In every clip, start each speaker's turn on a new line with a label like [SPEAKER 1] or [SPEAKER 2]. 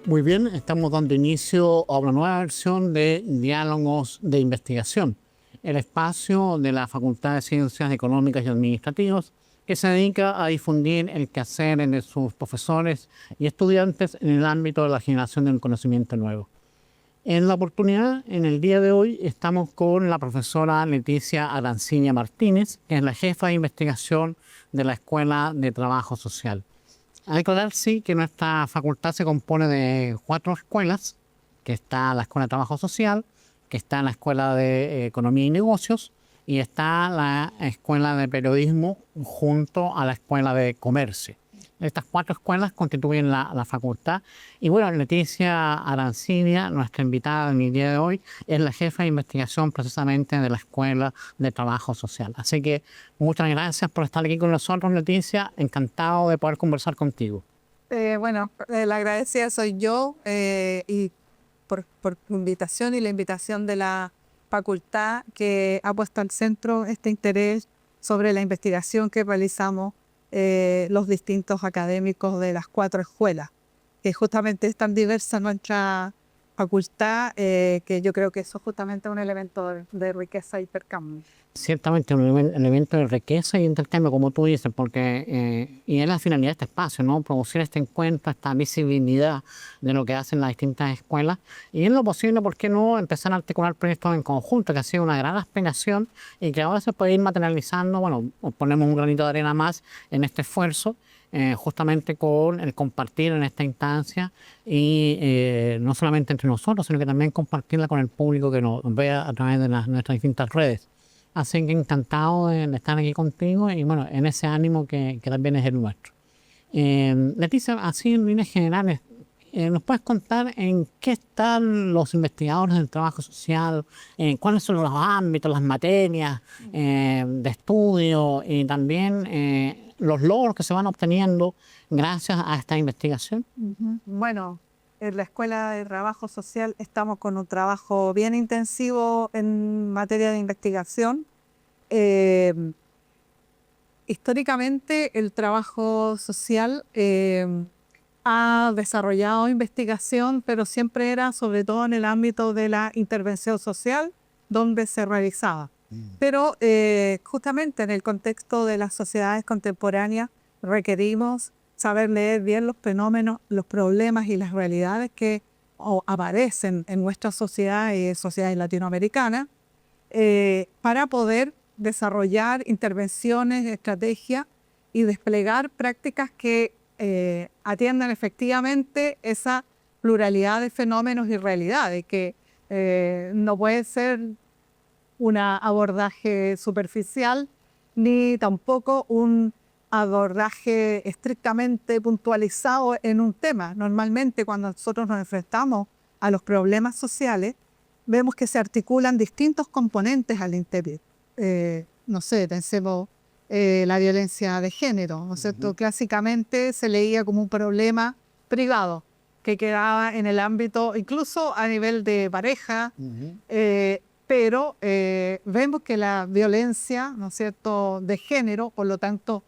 [SPEAKER 1] Muy bien, estamos dando inicio a una nueva versión de Diálogos de Investigación, el espacio de la Facultad de Ciencias Económicas y Administrativas que se dedica a difundir el quehacer de sus profesores y estudiantes en el ámbito de la generación de un conocimiento nuevo. En la oportunidad, en el día de hoy, estamos con la profesora Leticia Arancibia Martínez, que es la jefa de investigación de la Escuela de Trabajo Social. Hay que aclarar, sí, que nuestra facultad se compone de 4 escuelas, que está la Escuela de Trabajo Social, que está la Escuela de Economía y Negocios, y está la Escuela de Periodismo junto a la Escuela de Comercio. Estas 4 escuelas constituyen la facultad. Y bueno, Leticia Arancibia, nuestra invitada en el día de hoy, es la jefa de investigación precisamente de la Escuela de Trabajo Social. Así que muchas gracias por estar aquí con nosotros, Leticia. Encantado de poder conversar contigo.
[SPEAKER 2] La agradecida soy yo y por tu invitación y la invitación de la facultad que ha puesto al centro este interés sobre la investigación que realizamos los distintos académicos de las 4 escuelas, que justamente es tan diversa nuestra facultad que yo creo que eso es justamente un elemento de riqueza y intercambio.
[SPEAKER 1] Ciertamente un elemento de riqueza y intercambio, como tú dices, porque y es la finalidad de este espacio, ¿no? Producir este encuentro, esta visibilidad de lo que hacen las distintas escuelas y en lo posible, ¿por qué no empezar a articular proyectos en conjunto, que ha sido una gran aspiración y que ahora se puede ir materializando? Bueno, ponemos un granito de arena más en este esfuerzo, justamente con el compartir en esta instancia y no solamente entre nosotros, sino que también compartirla con el público que nos vea a través de nuestras distintas redes. Así que encantado de estar aquí contigo y bueno, en ese ánimo que también es el nuestro. Leticia, así en líneas generales, ¿nos puedes contar en qué están los investigadores del trabajo social? ¿Cuáles son los ámbitos, las materias de estudio y también los logros que se van obteniendo gracias a esta investigación?
[SPEAKER 2] Bueno, en la Escuela de Trabajo Social estamos con un trabajo bien intensivo en materia de investigación. Históricamente el trabajo social ha desarrollado investigación, pero siempre era sobre todo en el ámbito de la intervención social donde se realizaba. Pero justamente en el contexto de las sociedades contemporáneas requerimos saber leer bien los fenómenos, los problemas y las realidades que aparecen en nuestra sociedad y sociedades latinoamericanas para poder desarrollar intervenciones, estrategias y desplegar prácticas que atiendan efectivamente esa pluralidad de fenómenos y realidades, que no puede ser un abordaje superficial ni tampoco un abordaje estrictamente puntualizado en un tema. Normalmente cuando nosotros nos enfrentamos a los problemas sociales, vemos que se articulan distintos componentes al interior. No sé, pensemos la violencia de género, ¿no es cierto? Clásicamente se leía como un problema privado que quedaba en el ámbito, incluso a nivel de pareja, pero vemos que la violencia, ¿no es cierto?, de género, por lo tanto,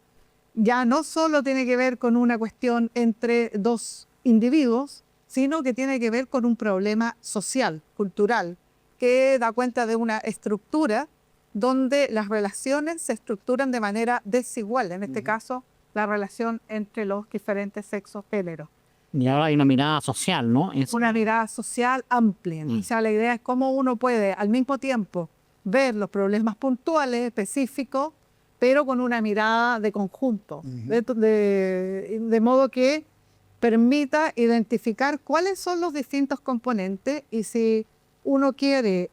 [SPEAKER 2] ya no solo tiene que ver con una cuestión entre 2 individuos, sino que tiene que ver con un problema social, cultural, que da cuenta de una estructura donde las relaciones se estructuran de manera desigual, en este caso, la relación entre los diferentes sexos, géneros.
[SPEAKER 1] Y ahora hay una mirada social, ¿no?
[SPEAKER 2] Una mirada social amplia. O sea, la idea es cómo uno puede al mismo tiempo ver los problemas puntuales, específicos, pero con una mirada de conjunto, de modo que permita identificar cuáles son los distintos componentes y si uno quiere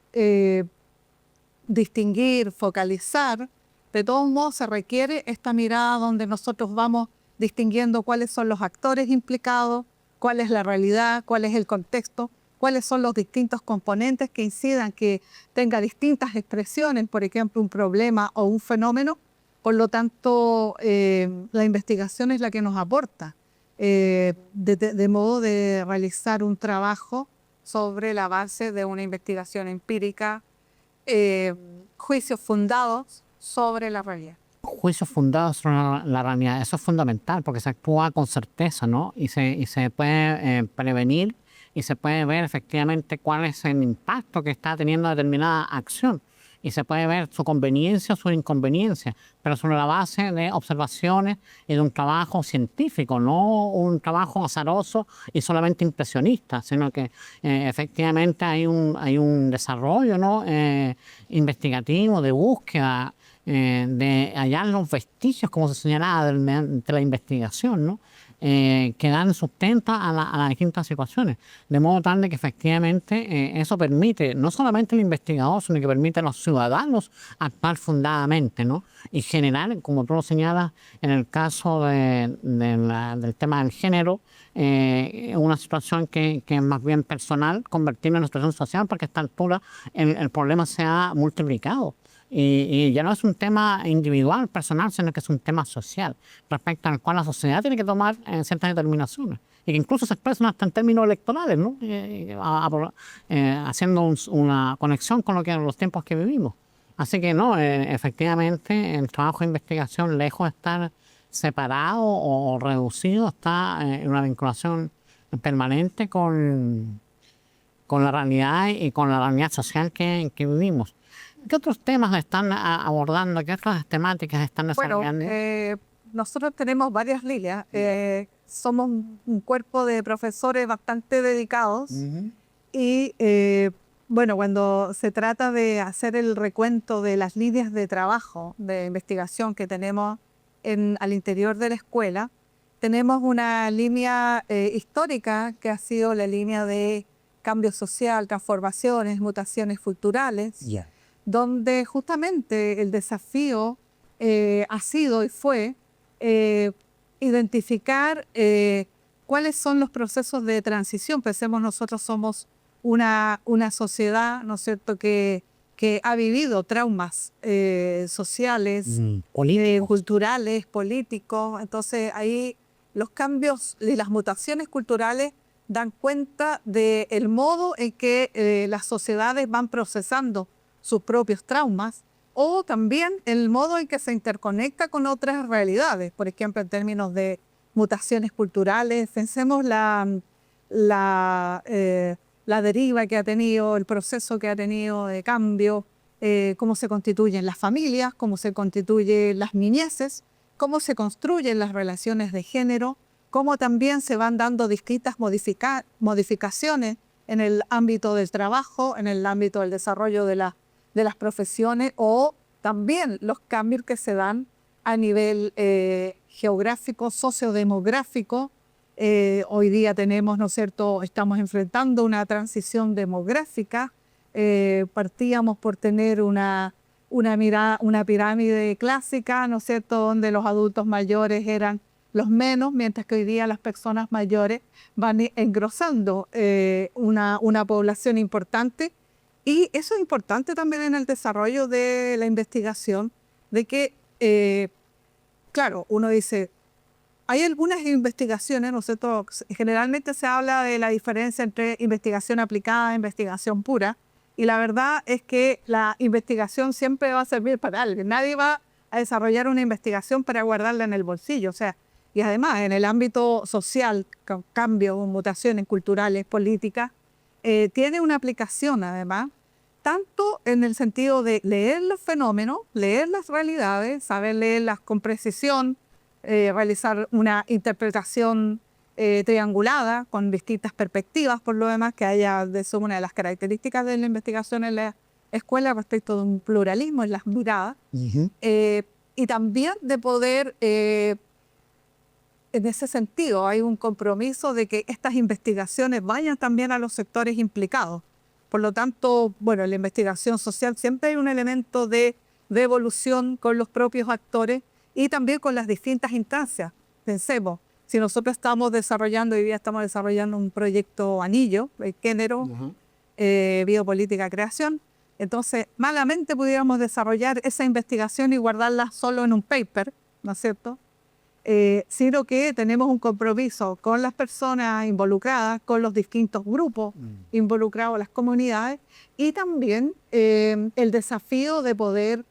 [SPEAKER 2] distinguir, focalizar, de todos modos se requiere esta mirada donde nosotros vamos distinguiendo cuáles son los actores implicados, cuál es la realidad, cuál es el contexto, cuáles son los distintos componentes que incidan, que tenga distintas expresiones, por ejemplo, un problema o un fenómeno. Por lo tanto, la investigación es la que nos aporta, de modo de realizar un trabajo sobre la base de una investigación empírica, juicios fundados sobre la realidad.
[SPEAKER 1] juicios fundados sobre la realidad. Eso es fundamental porque se actúa con certeza, ¿no? Y se puede prevenir y se puede ver efectivamente cuál es el impacto que está teniendo determinada acción. Y se puede ver su conveniencia o su inconveniencia, pero sobre la base de observaciones y de un trabajo científico, no un trabajo azaroso y solamente impresionista, sino que efectivamente hay un desarrollo, ¿no? Investigativo, de búsqueda, de hallar los vestigios, como se señalaba, de la investigación, ¿no? Que dan sustento a las distintas situaciones, de modo tal de que efectivamente eso permite no solamente al investigador, sino que permite a los ciudadanos actuar fundadamente, ¿no? Y generar, como tú lo señalas, en el caso del tema del género, una situación que es más bien personal, convertirla en una situación social, porque a esta altura el problema se ha multiplicado. Y ya no es un tema individual, personal, sino que es un tema social, respecto al cual la sociedad tiene que tomar ciertas determinaciones. Y que incluso se expresan hasta en términos electorales, ¿no? Haciendo una conexión con los tiempos que vivimos. Así que no, efectivamente, el trabajo de investigación, lejos de estar separado o reducido, está en una vinculación permanente con la realidad y con la realidad social que vivimos. ¿Qué otros temas están abordando? ¿Qué otras temáticas están desarrollando?
[SPEAKER 2] Bueno, nosotros tenemos varias líneas. Somos un cuerpo de profesores bastante dedicados y bueno, cuando se trata de hacer el recuento de las líneas de trabajo, de investigación que tenemos al interior de la escuela, tenemos una línea histórica que ha sido la línea de cambio social, transformaciones, mutaciones culturales, donde justamente el desafío ha sido y fue identificar cuáles son los procesos de transición. Pensemos, nosotros somos una sociedad, ¿no es cierto?, que ha vivido traumas sociales, culturales, políticos. Entonces ahí los cambios y las mutaciones culturales dan cuenta del modo en que las sociedades van procesando sus propios traumas, o también el modo en que se interconecta con otras realidades. Por ejemplo, en términos de mutaciones culturales, pensemos la deriva que ha tenido, el proceso que ha tenido de cambio, cómo se constituyen las familias, cómo se constituyen las niñeces, cómo se construyen las relaciones de género, cómo también se van dando distintas modificaciones en el ámbito del trabajo, en el ámbito del desarrollo de las profesiones, o también los cambios que se dan a nivel geográfico, sociodemográfico. Hoy día tenemos, ¿no es cierto?, estamos enfrentando una transición demográfica. Partíamos por tener una pirámide clásica, ¿no es cierto?, donde los adultos mayores eran los menos, mientras que hoy día las personas mayores van engrosando una población importante. Y eso es importante también en el desarrollo de la investigación, de que, claro, uno dice, hay algunas investigaciones, ¿no es cierto? Generalmente se habla de la diferencia entre investigación aplicada e investigación pura, y la verdad es que la investigación siempre va a servir para algo. Nadie va a desarrollar una investigación para guardarla en el bolsillo. O sea, y además en el ámbito social, cambios, mutaciones culturales, políticas, tiene una aplicación además, tanto en el sentido de leer los fenómenos, leer las realidades, saber leerlas con precisión, realizar una interpretación triangulada con distintas perspectivas, por lo demás, que haya, de eso, una de las características de la investigación en la escuela respecto de un pluralismo en las miradas, y también de poder, en ese sentido, hay un compromiso de que estas investigaciones vayan también a los sectores implicados. Por lo tanto, bueno, en la investigación social siempre hay un elemento de evolución con los propios actores y también con las distintas instancias. Pensemos, si nosotros estamos desarrollando, hoy día estamos desarrollando un proyecto anillo, de género, biopolítica, creación, entonces malamente pudiéramos desarrollar esa investigación y guardarla solo en un paper, ¿no es cierto?, sino que tenemos un compromiso con las personas involucradas, con los distintos grupos involucrados, las comunidades, y también el desafío de poder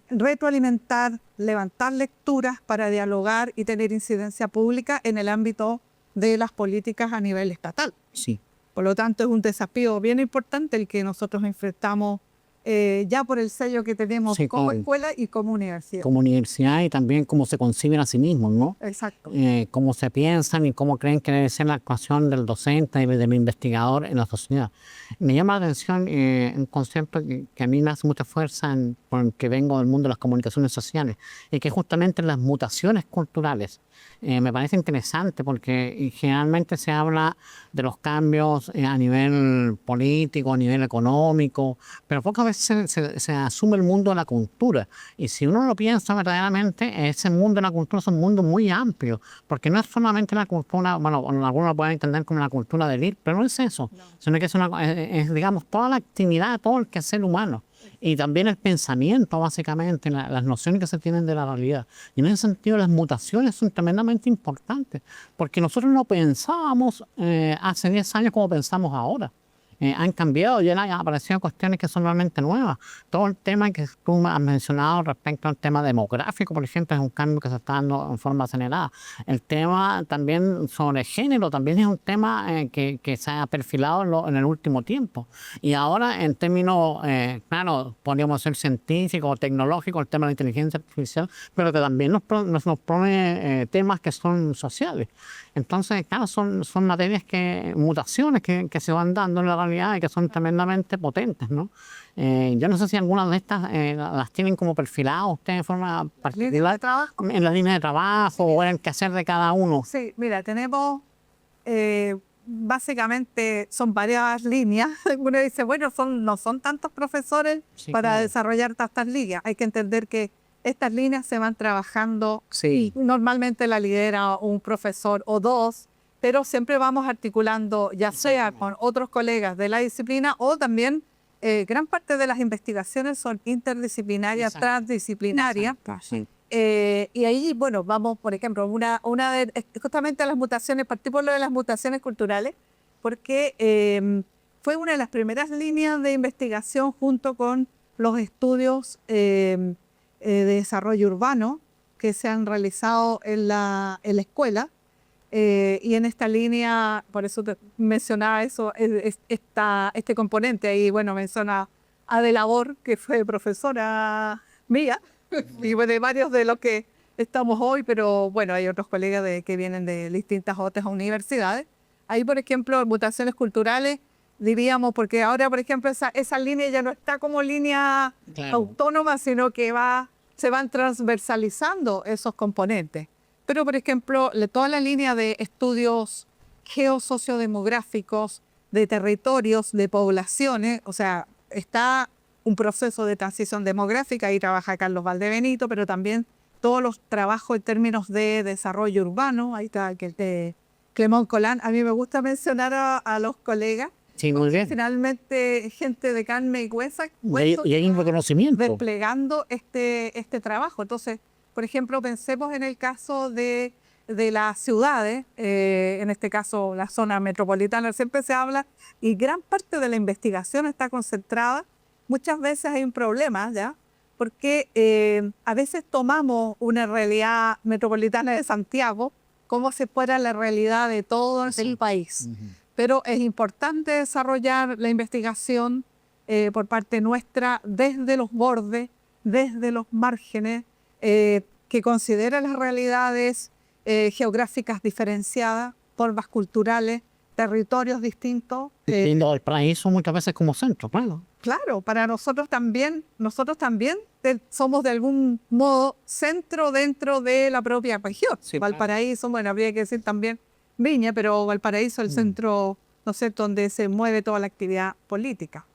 [SPEAKER 2] retroalimentar, levantar lecturas para dialogar y tener incidencia pública en el ámbito de las políticas a nivel estatal.
[SPEAKER 1] Sí.
[SPEAKER 2] Por lo tanto, es un desafío bien importante el que nosotros enfrentamos ya por el sello que tenemos
[SPEAKER 1] Sí,
[SPEAKER 2] como escuela y como universidad.
[SPEAKER 1] Como universidad y también cómo se conciben a sí mismos, ¿no?
[SPEAKER 2] Exacto.
[SPEAKER 1] Cómo se piensan y cómo creen que debe ser la actuación del docente y del investigador en la sociedad. Me llama la atención un concepto que a mí me hace mucha fuerza porque vengo del mundo de las comunicaciones sociales y que justamente las mutaciones culturales. Me parece interesante porque generalmente se habla de los cambios a nivel político, a nivel económico, pero pocas veces se asume el mundo de la cultura. Y si uno lo piensa verdaderamente, ese mundo de la cultura es un mundo muy amplio, porque no es solamente la cultura, bueno, algunos lo pueden entender como la cultura del ir, pero no es eso, sino que es, digamos, toda la actividad, todo el quehacer humano. Y también el pensamiento, básicamente, las nociones que se tienen de la realidad. Y en ese sentido, las mutaciones son tremendamente importantes, porque nosotros no pensábamos hace 10 años como pensamos ahora. Han cambiado, ya han aparecido cuestiones que son realmente nuevas. Todo el tema que tú has mencionado respecto al tema demográfico, por ejemplo, es un cambio que se está dando en forma acelerada. El tema también sobre género también es un tema que se ha perfilado en el último tiempo. Y ahora, en términos, claro, podríamos ser científicos o tecnológicos, el tema de la inteligencia artificial, pero que también nos pone temas que son sociales. Entonces, claro, son materias mutaciones que se van dando en la realidad y que son tremendamente potentes, ¿no? Yo no sé si algunas de estas las tienen como perfiladas ustedes de forma particular en la línea de trabajo o en el quehacer de cada uno.
[SPEAKER 2] Sí, mira, tenemos básicamente son varias líneas. Uno dice, bueno, no son tantos profesores para desarrollar tantas líneas. Hay que entender que estas líneas se van trabajando y normalmente la lidera un profesor o dos, pero siempre vamos articulando, ya sea con otros colegas de la disciplina o también gran parte de las investigaciones son interdisciplinarias, transdisciplinarias. Y ahí, bueno, vamos, por ejemplo, una de justamente las mutaciones, partí por lo de las mutaciones culturales, porque fue una de las primeras líneas de investigación junto con los estudios de desarrollo urbano que se han realizado en la escuela. Y en esta línea, por eso te mencionaba eso, este componente ahí, bueno, menciona a De Labor, que fue profesora mía, y de varios de los que estamos hoy, pero bueno, hay otros colegas que vienen de distintas otras universidades. Ahí, por ejemplo, mutaciones culturales, diríamos, porque ahora, por ejemplo, esa línea ya no está como línea autónoma, sino que se van transversalizando esos componentes. Pero, por ejemplo, toda la línea de estudios geosociodemográficos, de territorios, de poblaciones, o sea, está un proceso de transición demográfica, ahí trabaja Carlos Valdebenito, pero también todos los trabajos en términos de desarrollo urbano, ahí está Clemón Colán. A mí me gusta mencionar a los colegas.
[SPEAKER 1] Sí, muy bien.
[SPEAKER 2] Finalmente, gente de carne y hueso.
[SPEAKER 1] Y hay un reconocimiento.
[SPEAKER 2] Desplegando este trabajo. Entonces, por ejemplo, pensemos en el caso de las ciudades, en este caso la zona metropolitana, siempre se habla, y gran parte de la investigación está concentrada. Muchas veces hay un problema, ¿ya? Porque a veces tomamos una realidad metropolitana de Santiago como si fuera la realidad de todo el país. Pero es importante desarrollar la investigación por parte nuestra desde los bordes, desde los márgenes, que considera las realidades geográficas diferenciadas, formas culturales, territorios distintos.
[SPEAKER 1] El paraíso muchas veces como centro, claro.
[SPEAKER 2] Claro, para nosotros también somos de algún modo centro dentro de la propia región. Sí, Valparaíso, bueno, habría que decir también Viña, pero Valparaíso es el centro, no sé, donde se mueve toda la actividad política.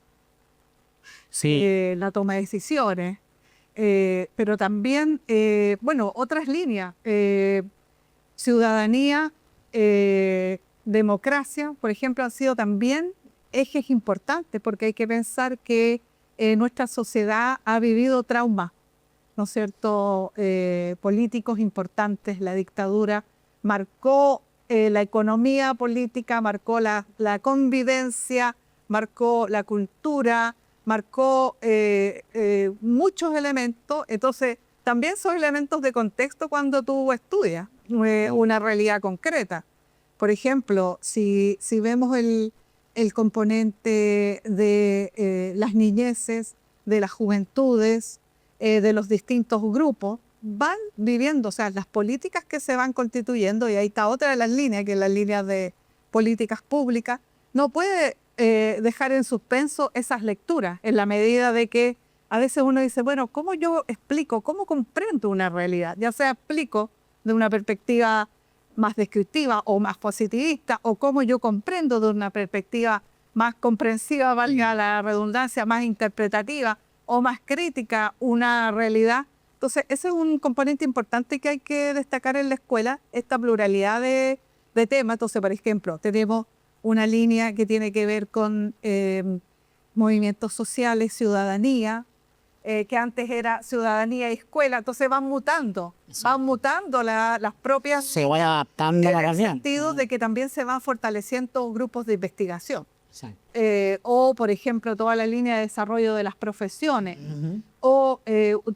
[SPEAKER 1] Sí.
[SPEAKER 2] La toma de decisiones, pero también, bueno, otras líneas, ciudadanía, democracia, por ejemplo, han sido también ejes importantes, porque hay que pensar que nuestra sociedad ha vivido traumas, ¿no es cierto?, políticos importantes. La dictadura marcó la economía política, marcó la convivencia, marcó la cultura, marcó muchos elementos, entonces también son elementos de contexto cuando tú estudias una realidad concreta. Por ejemplo, si vemos el componente de las niñeces, de las juventudes, de los distintos grupos, van viviendo, o sea, las políticas que se van constituyendo, y ahí está otra de las líneas, que es las líneas de políticas públicas, no puede dejar en suspenso esas lecturas, en la medida de que a veces uno dice, bueno, ¿cómo yo explico, cómo comprendo una realidad? Ya sea explico de una perspectiva más descriptiva o más positivista, o cómo yo comprendo de una perspectiva más comprensiva, valga la redundancia, más interpretativa o más crítica una realidad. Entonces, ese es un componente importante que hay que destacar en la escuela, esta pluralidad de temas. Entonces, por ejemplo, tenemos una línea que tiene que ver con movimientos sociales, ciudadanía, que antes era ciudadanía y escuela, entonces van mutando las propias...
[SPEAKER 1] Se va adaptando a la
[SPEAKER 2] en el
[SPEAKER 1] realidad.
[SPEAKER 2] sentido de que también se van fortaleciendo grupos de investigación.
[SPEAKER 1] Sí.
[SPEAKER 2] O, por ejemplo, toda la línea de desarrollo de las profesiones, o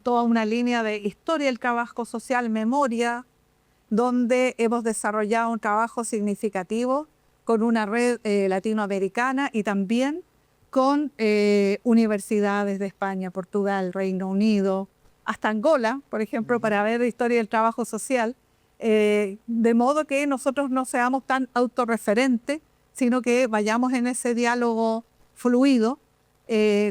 [SPEAKER 2] toda una línea de historia del trabajo social, memoria, donde hemos desarrollado un trabajo significativo con una red latinoamericana y también con universidades de España, Portugal, Reino Unido, hasta Angola, por ejemplo, para ver historia del trabajo social, de modo que nosotros no seamos tan autorreferentes, sino que vayamos en ese diálogo fluido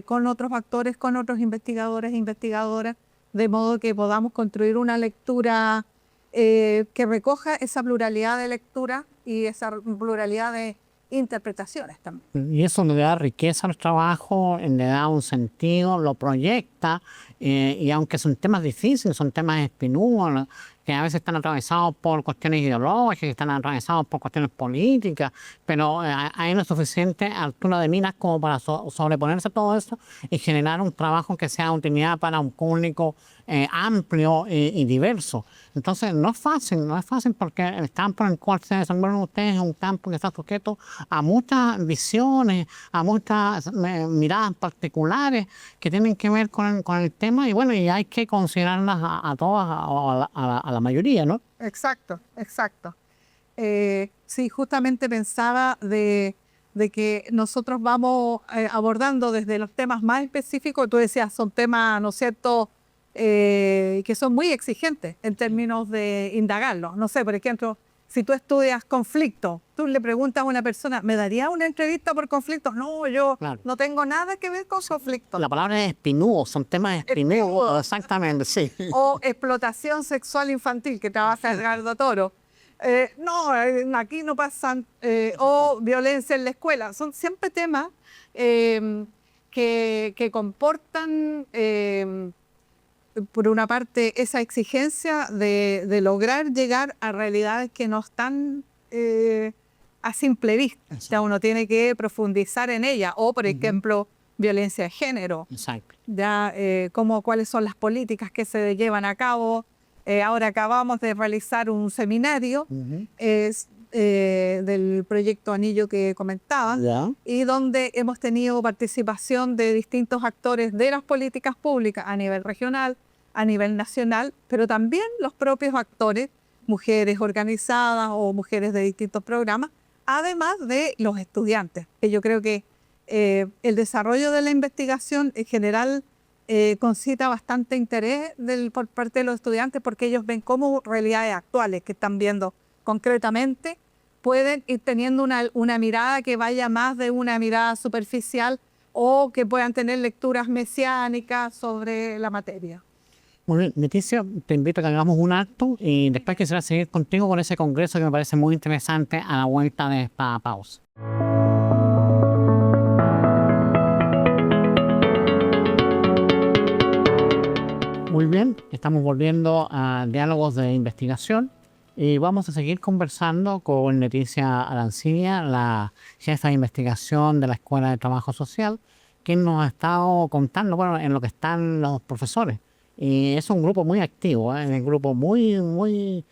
[SPEAKER 2] con otros actores, con otros investigadores e investigadoras, de modo que podamos construir una lectura que recoja esa pluralidad de lectura y esa pluralidad de interpretaciones también.
[SPEAKER 1] Y eso le da riqueza al trabajo, le da un sentido, lo proyecta, y aunque son temas difíciles, son temas espinosos, que a veces están atravesados por cuestiones ideológicas, están atravesados por cuestiones políticas, pero hay una suficiente altura de miras como para sobreponerse a todo eso y generar un trabajo que sea de utilidad para un público amplio y diverso. Entonces no es fácil porque el campo en el cual se desenvuelven ustedes es un campo que está sujeto a muchas visiones, a muchas miradas particulares que tienen que ver con el tema, y bueno, y hay que considerarlas a todas, a la mayoría, ¿no?
[SPEAKER 2] Exacto. Sí, justamente pensaba de que nosotros vamos abordando desde los temas más específicos, tú decías, son temas, ¿no es cierto?, que son muy exigentes en términos de indagarlos. No sé, por ejemplo, si tú estudias conflicto, tú le preguntas a una persona, ¿me daría una entrevista por conflicto? No, yo no tengo nada que ver con conflicto.
[SPEAKER 1] La palabra es espinudo, son temas espinudos, exactamente, sí.
[SPEAKER 2] O explotación sexual infantil, que trabaja Edgardo Toro. No, aquí no pasan, o violencia en la escuela. Son siempre temas que comportan, por una parte, esa exigencia de lograr llegar a realidades que no están a simple vista. O sea, uno tiene que profundizar en ella. O, por ejemplo, violencia de género.
[SPEAKER 1] Exacto.
[SPEAKER 2] Ya, cuáles son las políticas que se llevan a cabo. Ahora acabamos de realizar un seminario del proyecto Anillo que comentaba, y donde hemos tenido participación de distintos actores de las políticas públicas a nivel regional, a nivel nacional, pero también los propios actores, mujeres organizadas o mujeres de distintos programas, además de los estudiantes, que yo creo que el desarrollo de la investigación en general concita bastante interés por parte de los estudiantes, porque ellos ven cómo realidades actuales que están viendo concretamente pueden ir teniendo una mirada que vaya más de una mirada superficial, o que puedan tener lecturas mesiánicas sobre la materia.
[SPEAKER 1] Muy bien, Leticia, te invito a que hagamos un acto y después quisiera seguir contigo con ese congreso que me parece muy interesante a la vuelta de esta pausa. Muy bien, estamos volviendo a diálogos de investigación y vamos a seguir conversando con Leticia Arancibia, la jefa de investigación de la Escuela de Trabajo Social, quien nos ha estado contando, bueno, en lo que están los profesores. Y es un grupo muy activo, es un grupo muy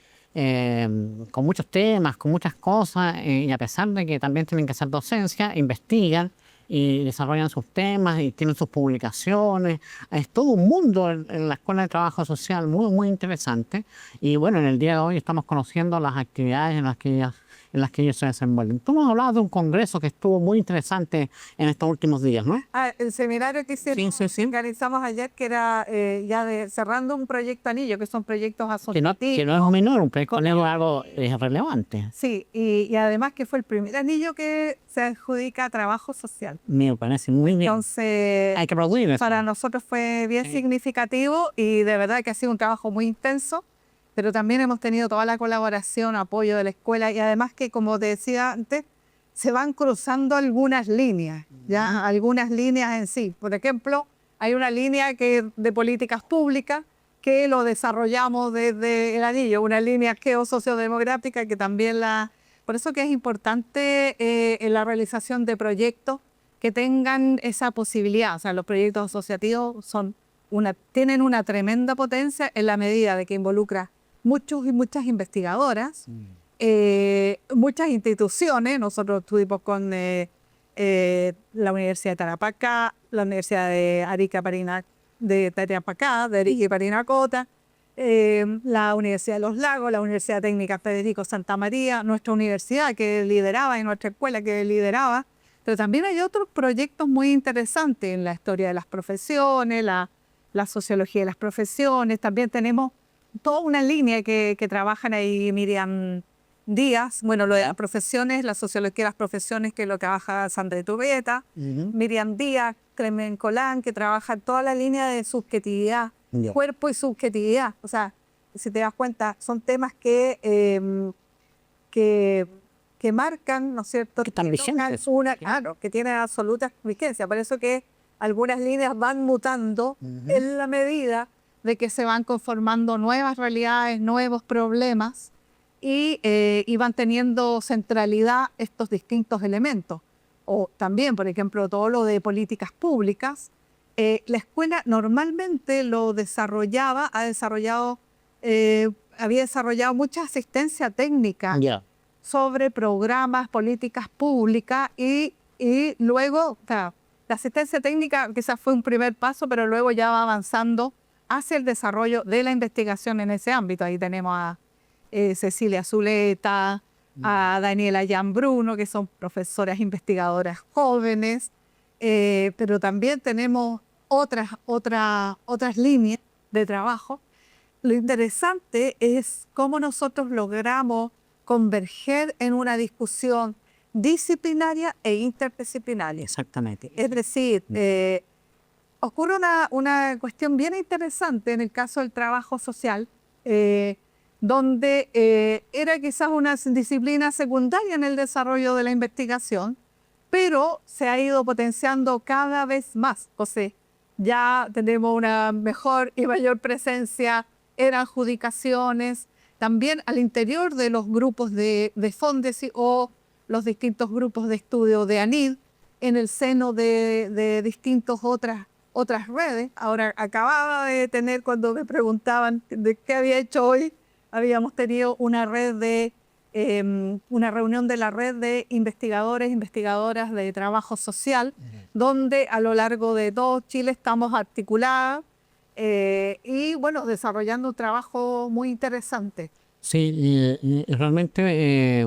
[SPEAKER 1] con muchos temas, con muchas cosas, y a pesar de que también tienen que hacer docencia, investigan y desarrollan sus temas y tienen sus publicaciones. Es todo un mundo en la Escuela de Trabajo Social muy, muy interesante. Y bueno, en el día de hoy estamos conociendo las actividades en las que ellos se desenvuelven. Tú nos hablabas de un congreso que estuvo muy interesante en estos últimos días, ¿no?
[SPEAKER 2] El seminario que hicimos, organizamos ayer, que era cerrando un proyecto anillo, que son proyectos asociativos.
[SPEAKER 1] Que no es menor, un proyecto anillo es algo relevante.
[SPEAKER 2] Sí, y además que fue el primer anillo que se adjudica a trabajo social.
[SPEAKER 1] Me parece muy bien.
[SPEAKER 2] Entonces,
[SPEAKER 1] hay que aplaudir eso.
[SPEAKER 2] Para nosotros fue bien significativo y de verdad que ha sido un trabajo muy intenso, pero también hemos tenido toda la colaboración, apoyo de la escuela y además que, como te decía antes, se van cruzando algunas líneas, ¿ya? Algunas líneas en sí. Por ejemplo, hay una línea de políticas públicas que lo desarrollamos desde el anillo, una línea geosociodemográfica que también Por eso que es importante en la realización de proyectos que tengan esa posibilidad. O sea, los proyectos asociativos tienen una tremenda potencia en la medida de que involucra muchos y muchas investigadoras, muchas instituciones. Nosotros estuvimos con la Universidad de Tarapacá, la Universidad de Arica y Parinacota, la Universidad de los Lagos, la Universidad Técnica Federico Santa María, nuestra universidad que lideraba y nuestra escuela que lideraba. Pero también hay otros proyectos muy interesantes en la historia de las profesiones, la sociología de las profesiones. También tenemos toda una línea que trabajan ahí Miriam Díaz. Bueno, lo de las profesiones, la sociología de las profesiones, que lo trabaja Sandra Iturrieta. Miriam Díaz, Clemen Colán, que trabaja toda la línea de subjetividad, cuerpo y subjetividad. O sea, si te das cuenta, son temas que marcan, ¿no es cierto?
[SPEAKER 1] Que están vigentes.
[SPEAKER 2] Claro, que tienen absoluta vigencia. Por eso que algunas líneas van mutando en la medida de que se van conformando nuevas realidades, nuevos problemas y van teniendo centralidad estos distintos elementos. O también, por ejemplo, todo lo de políticas públicas. La escuela normalmente había desarrollado mucha asistencia técnica sobre programas, políticas públicas y luego, o sea, la asistencia técnica quizás fue un primer paso, pero luego ya va avanzando hacia el desarrollo de la investigación en ese ámbito. Ahí tenemos a Cecilia Zuleta, a Daniela Jan Bruno, que son profesoras investigadoras jóvenes, pero también tenemos otras líneas de trabajo. Lo interesante es cómo nosotros logramos converger en una discusión disciplinaria e interdisciplinaria.
[SPEAKER 1] Exactamente.
[SPEAKER 2] Es decir, ocurre una cuestión bien interesante en el caso del trabajo social, donde era quizás una disciplina secundaria en el desarrollo de la investigación, pero se ha ido potenciando cada vez más. O sea, ya tenemos una mejor y mayor presencia en adjudicaciones, también al interior de los grupos de Fondesi o los distintos grupos de estudio de ANID, en el seno de distintas otras redes. Ahora, acababa de tener, cuando me preguntaban de qué había hecho hoy, habíamos tenido una reunión de la red de investigadoras de trabajo social, donde a lo largo de todo Chile estamos articuladas y, bueno, desarrollando un trabajo muy interesante.
[SPEAKER 1] Sí, y realmente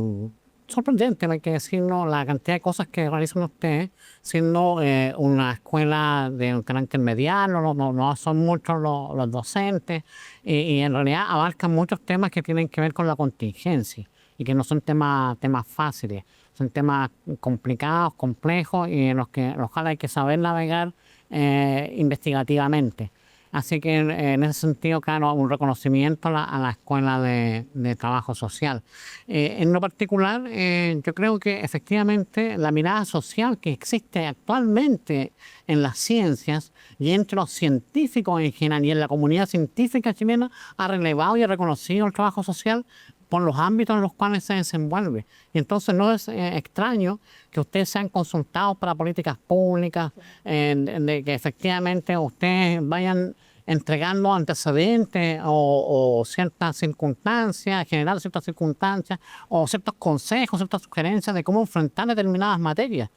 [SPEAKER 1] sorprendente, hay que decirlo, la cantidad de cosas que realizan ustedes, siendo una escuela de un carácter mediano, no son muchos los docentes, y en realidad abarcan muchos temas que tienen que ver con la contingencia, y que no son temas fáciles, son temas complicados, complejos, y en los cuales hay que saber navegar investigativamente. Así que en ese sentido, claro, un reconocimiento a la Escuela de Trabajo Social. En lo particular, yo creo que efectivamente la mirada social que existe actualmente en las ciencias y entre los científicos en general y en la comunidad científica chilena ha relevado y ha reconocido el trabajo social por los ámbitos en los cuales se desenvuelve. Y entonces no es extraño que ustedes sean consultados para políticas públicas, de que efectivamente ustedes vayan entregar los antecedentes o ciertas circunstancias, generar ciertas circunstancias o ciertos consejos, ciertas sugerencias de cómo enfrentar determinadas materias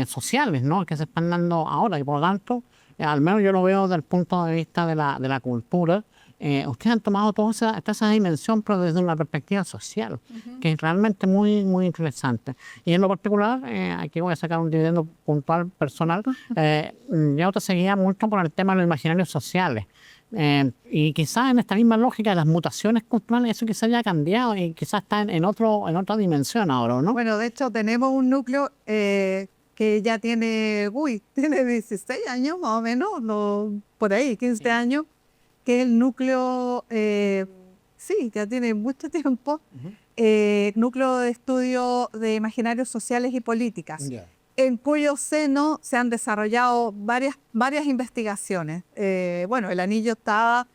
[SPEAKER 1] sociales, ¿no?, que se están dando ahora. Y por lo tanto, al menos yo lo veo desde el punto de vista de la cultura. Ustedes han tomado toda esa dimensión, pero desde una perspectiva social, que es realmente muy, muy interesante. Y en lo particular, aquí voy a sacar un dividendo puntual personal, yo te seguía mucho por el tema de los imaginarios sociales. Y quizás en esta misma lógica de las mutaciones culturales, eso quizás ya ha cambiado y quizás está en otra dimensión ahora, ¿no?
[SPEAKER 2] Bueno, de hecho tenemos un núcleo que ya tiene 16 años más o menos, por ahí, 15 años, que el núcleo, sí, ya tiene mucho tiempo, núcleo de estudio de imaginarios sociales y políticas, en cuyo seno se han desarrollado varias investigaciones. Bueno, el anillo está,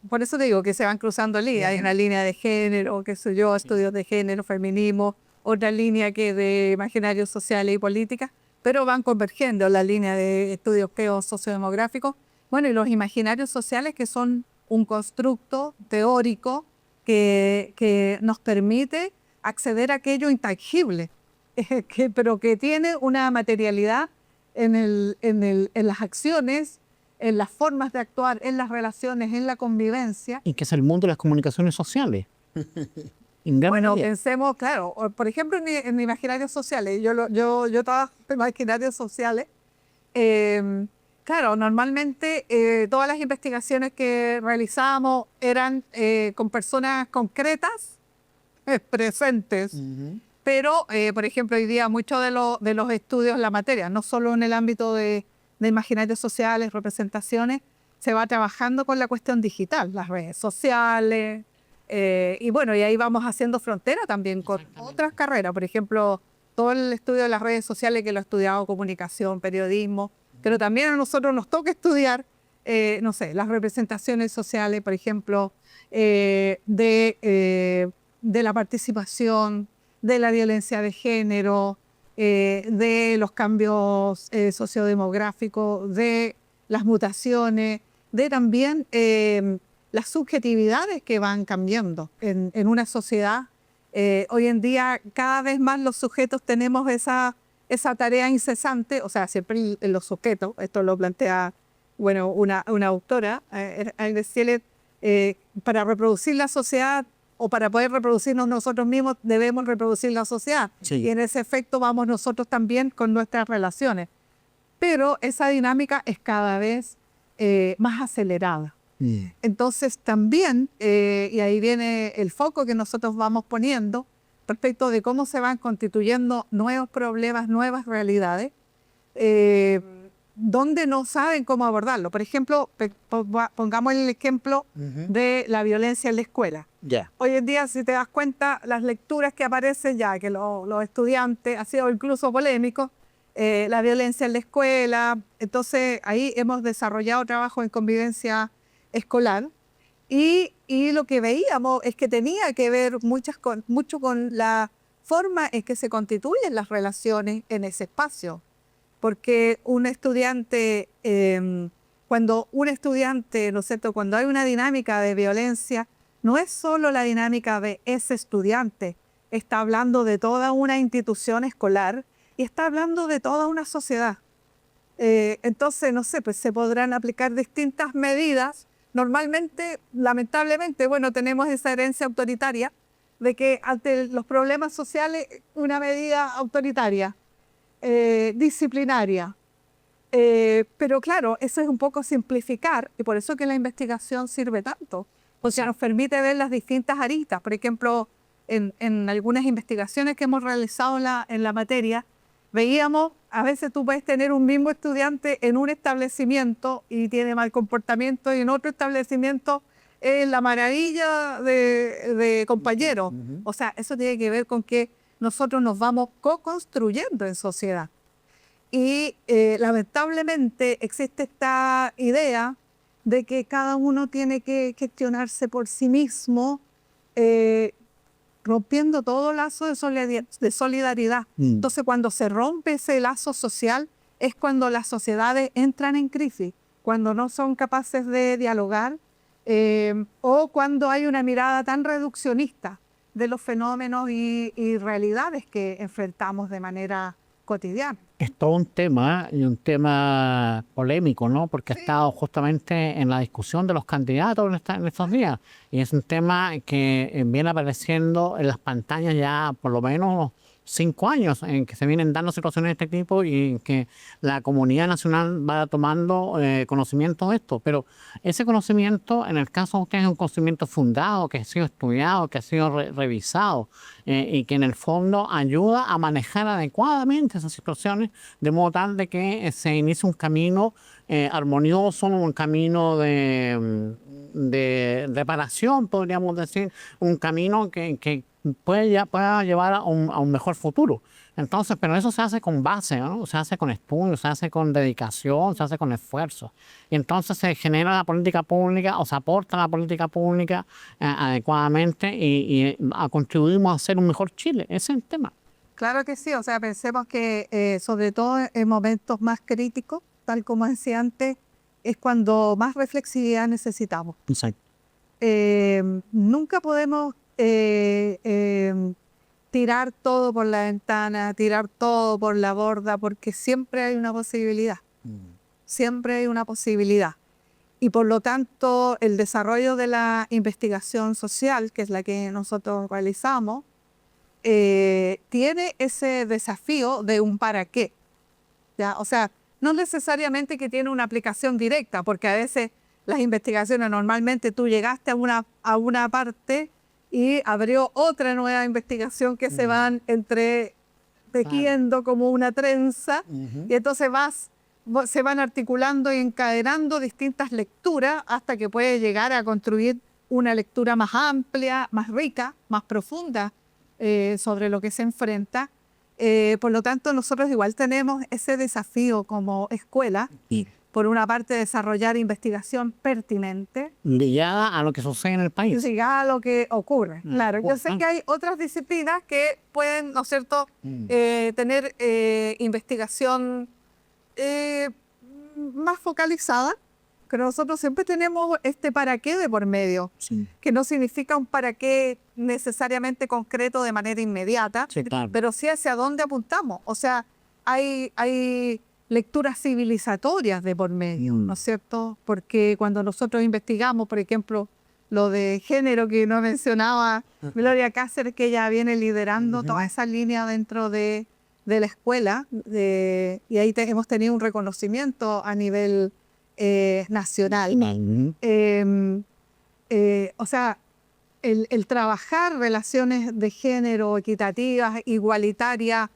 [SPEAKER 2] por eso te digo que se van cruzando líneas, hay una línea de género, qué sé yo, estudios de género, feminismo, otra línea que de imaginarios sociales y políticas, pero van convergiendo la línea de estudios sociodemográficos. Bueno, y los imaginarios sociales, que son un constructo teórico que nos permite acceder a aquello intangible, pero que tiene una materialidad en las acciones, en las formas de actuar, en las relaciones, en la convivencia.
[SPEAKER 1] Y que es el mundo de las comunicaciones sociales.
[SPEAKER 2] Bueno, pensemos, claro, por ejemplo, en imaginarios sociales. Yo trabajo en imaginarios sociales. Claro, normalmente todas las investigaciones que realizábamos eran con personas concretas, presentes, pero, por ejemplo, hoy día muchos de los estudios en la materia, no solo en el ámbito de imaginarios sociales, representaciones, se va trabajando con la cuestión digital, las redes sociales, y bueno, y ahí vamos haciendo frontera también con otras carreras, por ejemplo, todo el estudio de las redes sociales que lo he estudiado, comunicación, periodismo, pero también a nosotros nos toca estudiar, no sé, las representaciones sociales, por ejemplo, de la participación, de la violencia de género, de los cambios sociodemográficos, de las mutaciones, de también las subjetividades que van cambiando en una sociedad. Hoy en día cada vez más los sujetos tenemos esa tarea incesante, o sea, siempre en los sujetos, esto lo plantea, bueno, una autora, Agnes Sielet, para reproducir la sociedad o para poder reproducirnos nosotros mismos debemos reproducir la sociedad.
[SPEAKER 1] Sí.
[SPEAKER 2] Y en ese efecto vamos nosotros también con nuestras relaciones. Pero esa dinámica es cada vez más acelerada. Entonces también, y ahí viene el foco que nosotros vamos poniendo, respecto de cómo se van constituyendo nuevos problemas, nuevas realidades, donde no saben cómo abordarlo. Por ejemplo, pongamos el ejemplo de la violencia en la escuela. Hoy en día, si te das cuenta, las lecturas que aparecen ya, que los estudiantes, ha sido incluso polémico, la violencia en la escuela. Entonces, ahí hemos desarrollado trabajo en convivencia escolar. Y lo que veíamos es que tenía que ver mucho con la forma en que se constituyen las relaciones en ese espacio. Porque un estudiante, cuando ¿no es cierto?, cuando hay una dinámica de violencia, no es solo la dinámica de ese estudiante, está hablando de toda una institución escolar y está hablando de toda una sociedad. Entonces, no sé, pues se podrán aplicar distintas medidas. Normalmente, lamentablemente, bueno, tenemos esa herencia autoritaria de que ante los problemas sociales, una medida autoritaria, disciplinaria. Pero claro, eso es un poco simplificar y por eso que la investigación sirve tanto, porque nos permite ver las distintas aristas. Por ejemplo, en algunas investigaciones que hemos realizado en la materia, veíamos, a veces tú puedes tener un mismo estudiante en un establecimiento y tiene mal comportamiento y en otro establecimiento es la maravilla de compañeros. O sea, eso tiene que ver con que nosotros nos vamos co-construyendo en sociedad. Y lamentablemente existe esta idea de que cada uno tiene que gestionarse por sí mismo, rompiendo todo lazo de solidaridad. Entonces, cuando se rompe ese lazo social, es cuando las sociedades entran en crisis, cuando no son capaces de dialogar, o cuando hay una mirada tan reduccionista de los fenómenos y realidades que enfrentamos de manera cotidiana.
[SPEAKER 1] Es todo un tema y un tema polémico, ¿no? Porque ha estado justamente en la discusión de los candidatos en estos días. Y es un tema que viene apareciendo en las pantallas ya por lo menos 5 años, en que se vienen dando situaciones de este tipo y en que la comunidad nacional va tomando conocimiento de esto. Pero ese conocimiento, en el caso de ustedes, es un conocimiento fundado, que ha sido estudiado, que ha sido revisado y que en el fondo ayuda a manejar adecuadamente esas situaciones de modo tal de que se inicie un camino armonioso, un camino de reparación, podríamos decir, un camino que pueda llevar a un mejor futuro. Entonces, pero eso se hace con base, ¿no? Se hace con estudio, se hace con dedicación, se hace con esfuerzo. Y entonces se genera la política pública o se aporta la política pública adecuadamente y contribuimos a hacer un mejor Chile. Ese es el tema.
[SPEAKER 2] Claro que sí, o sea, pensemos que sobre todo en momentos más críticos, tal como decía antes, es cuando más reflexividad necesitamos.
[SPEAKER 1] Exacto.
[SPEAKER 2] Nunca podemos tirar todo por la ventana, tirar todo por la borda, porque siempre hay una posibilidad. Siempre hay una posibilidad. Y por lo tanto, el desarrollo de la investigación social, que es la que nosotros realizamos, tiene ese desafío de un para qué. ¿Ya? O sea, no necesariamente que tiene una aplicación directa, porque a veces las investigaciones normalmente tú llegaste a una parte y abrió otra nueva investigación que se van tejiendo como una trenza, y entonces se van articulando y encadenando distintas lecturas hasta que puede llegar a construir una lectura más amplia, más rica, más profunda sobre lo que se enfrenta. Por lo tanto, nosotros igual tenemos ese desafío como escuela, por una parte desarrollar investigación pertinente.
[SPEAKER 1] Ligada a lo que sucede en el país.
[SPEAKER 2] Ligada a lo que ocurre, claro. Yo sé que hay otras disciplinas que pueden, ¿no es cierto?, tener investigación más focalizada, pero nosotros siempre tenemos este para qué de por medio, que no significa un para qué necesariamente concreto de manera inmediata, claro, pero sí hacia dónde apuntamos. O sea, hay lecturas civilizatorias de por medio, ¿no es cierto? Porque cuando nosotros investigamos, por ejemplo, lo de género que no mencionaba Gloria Cáceres, que ella viene liderando toda esa línea dentro de la escuela, y ahí hemos tenido un reconocimiento a nivel nacional. O sea, el trabajar relaciones de género equitativas, igualitarias,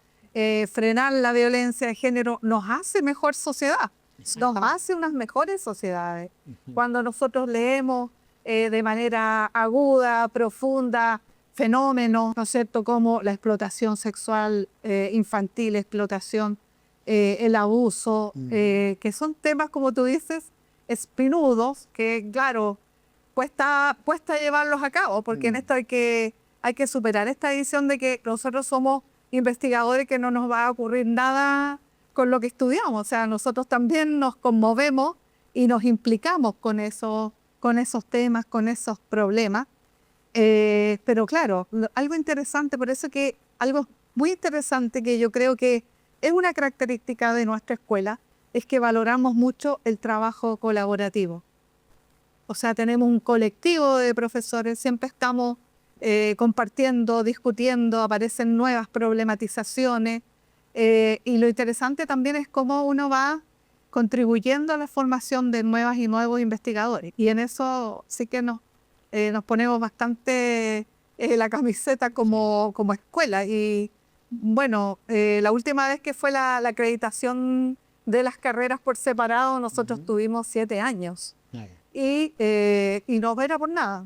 [SPEAKER 2] frenar la violencia de género, nos hace mejor sociedad, nos hace unas mejores sociedades. Cuando nosotros leemos de manera aguda, profunda, fenómenos, ¿no es cierto?, como la explotación sexual infantil, explotación, el abuso, que son temas, como tú dices, espinudos, que claro, cuesta llevarlos a cabo, porque en esto hay que superar esta visión de que nosotros somos investigadores, que no nos va a ocurrir nada con lo que estudiamos. O sea, nosotros también nos conmovemos y nos implicamos con esos temas, con esos problemas. Pero claro, algo interesante, por eso que algo muy interesante que yo creo que es una característica de nuestra escuela, es que valoramos mucho el trabajo colaborativo. O sea, tenemos un colectivo de profesores, siempre estamos compartiendo, discutiendo, aparecen nuevas problematizaciones, y lo interesante también es cómo uno va contribuyendo a la formación de nuevas y nuevos investigadores. Y en eso sí que nos ponemos bastante la camiseta como escuela. Y bueno, la última vez que fue la acreditación de las carreras por separado, nosotros tuvimos 7 años. Y no era por nada,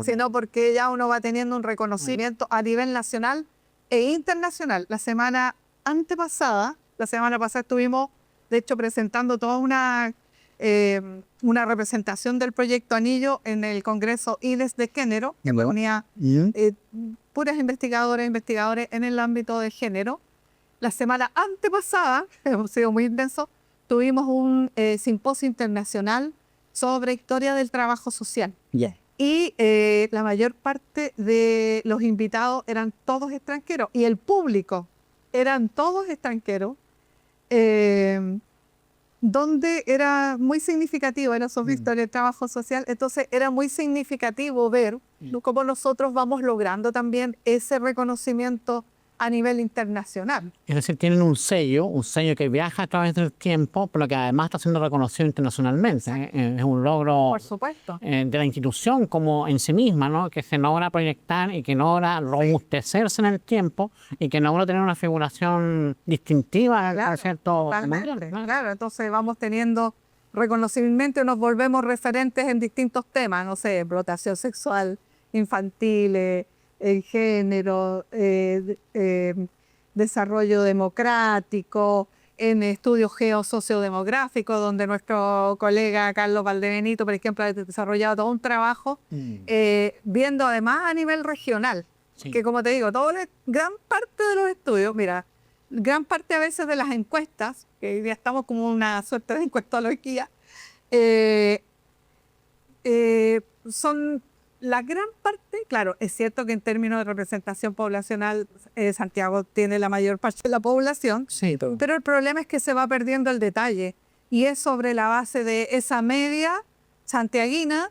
[SPEAKER 2] sino porque ya uno va teniendo un reconocimiento a nivel nacional e internacional. La semana pasada estuvimos, de hecho, presentando toda una representación del proyecto Anillo en el Congreso IDES de Género, que reunía puras investigadores en el ámbito de género. La semana antepasada, hemos sido muy intensos, tuvimos un simposio internacional sobre historia del trabajo social.
[SPEAKER 1] Yeah.
[SPEAKER 2] Y la mayor parte de los invitados eran todos extranjeros y el público eran todos extranjeros, donde era muy significativo, era sobre historia del trabajo social, entonces era muy significativo ver cómo nosotros vamos logrando también ese reconocimiento a nivel internacional.
[SPEAKER 1] Es decir, tienen un sello que viaja a través del tiempo, pero que además está siendo reconocido internacionalmente. Es un logro
[SPEAKER 2] Por supuesto.
[SPEAKER 1] de la institución como en sí misma, ¿no? Que se logra proyectar y que logra robustecerse en el tiempo y que logra tener una figuración distintiva a cierto
[SPEAKER 2] Totalmente,
[SPEAKER 1] momento,
[SPEAKER 2] claro, entonces vamos teniendo reconocimiento y nos volvemos referentes en distintos temas, no sé, explotación sexual infantil, el género, desarrollo democrático, en estudios geosociodemográficos, donde nuestro colega Carlos Valdebenito, por ejemplo, ha desarrollado todo un trabajo viendo además a nivel regional,
[SPEAKER 1] Sí.
[SPEAKER 2] que como te digo, gran parte de los estudios, mira, gran parte a veces de las encuestas, que hoy día estamos como una suerte de encuestología, son la gran parte, claro, es cierto que en términos de representación poblacional, Santiago tiene la mayor parte de la población,
[SPEAKER 1] Sí,
[SPEAKER 2] pero el problema es que se va perdiendo el detalle y es sobre la base de esa media santiaguina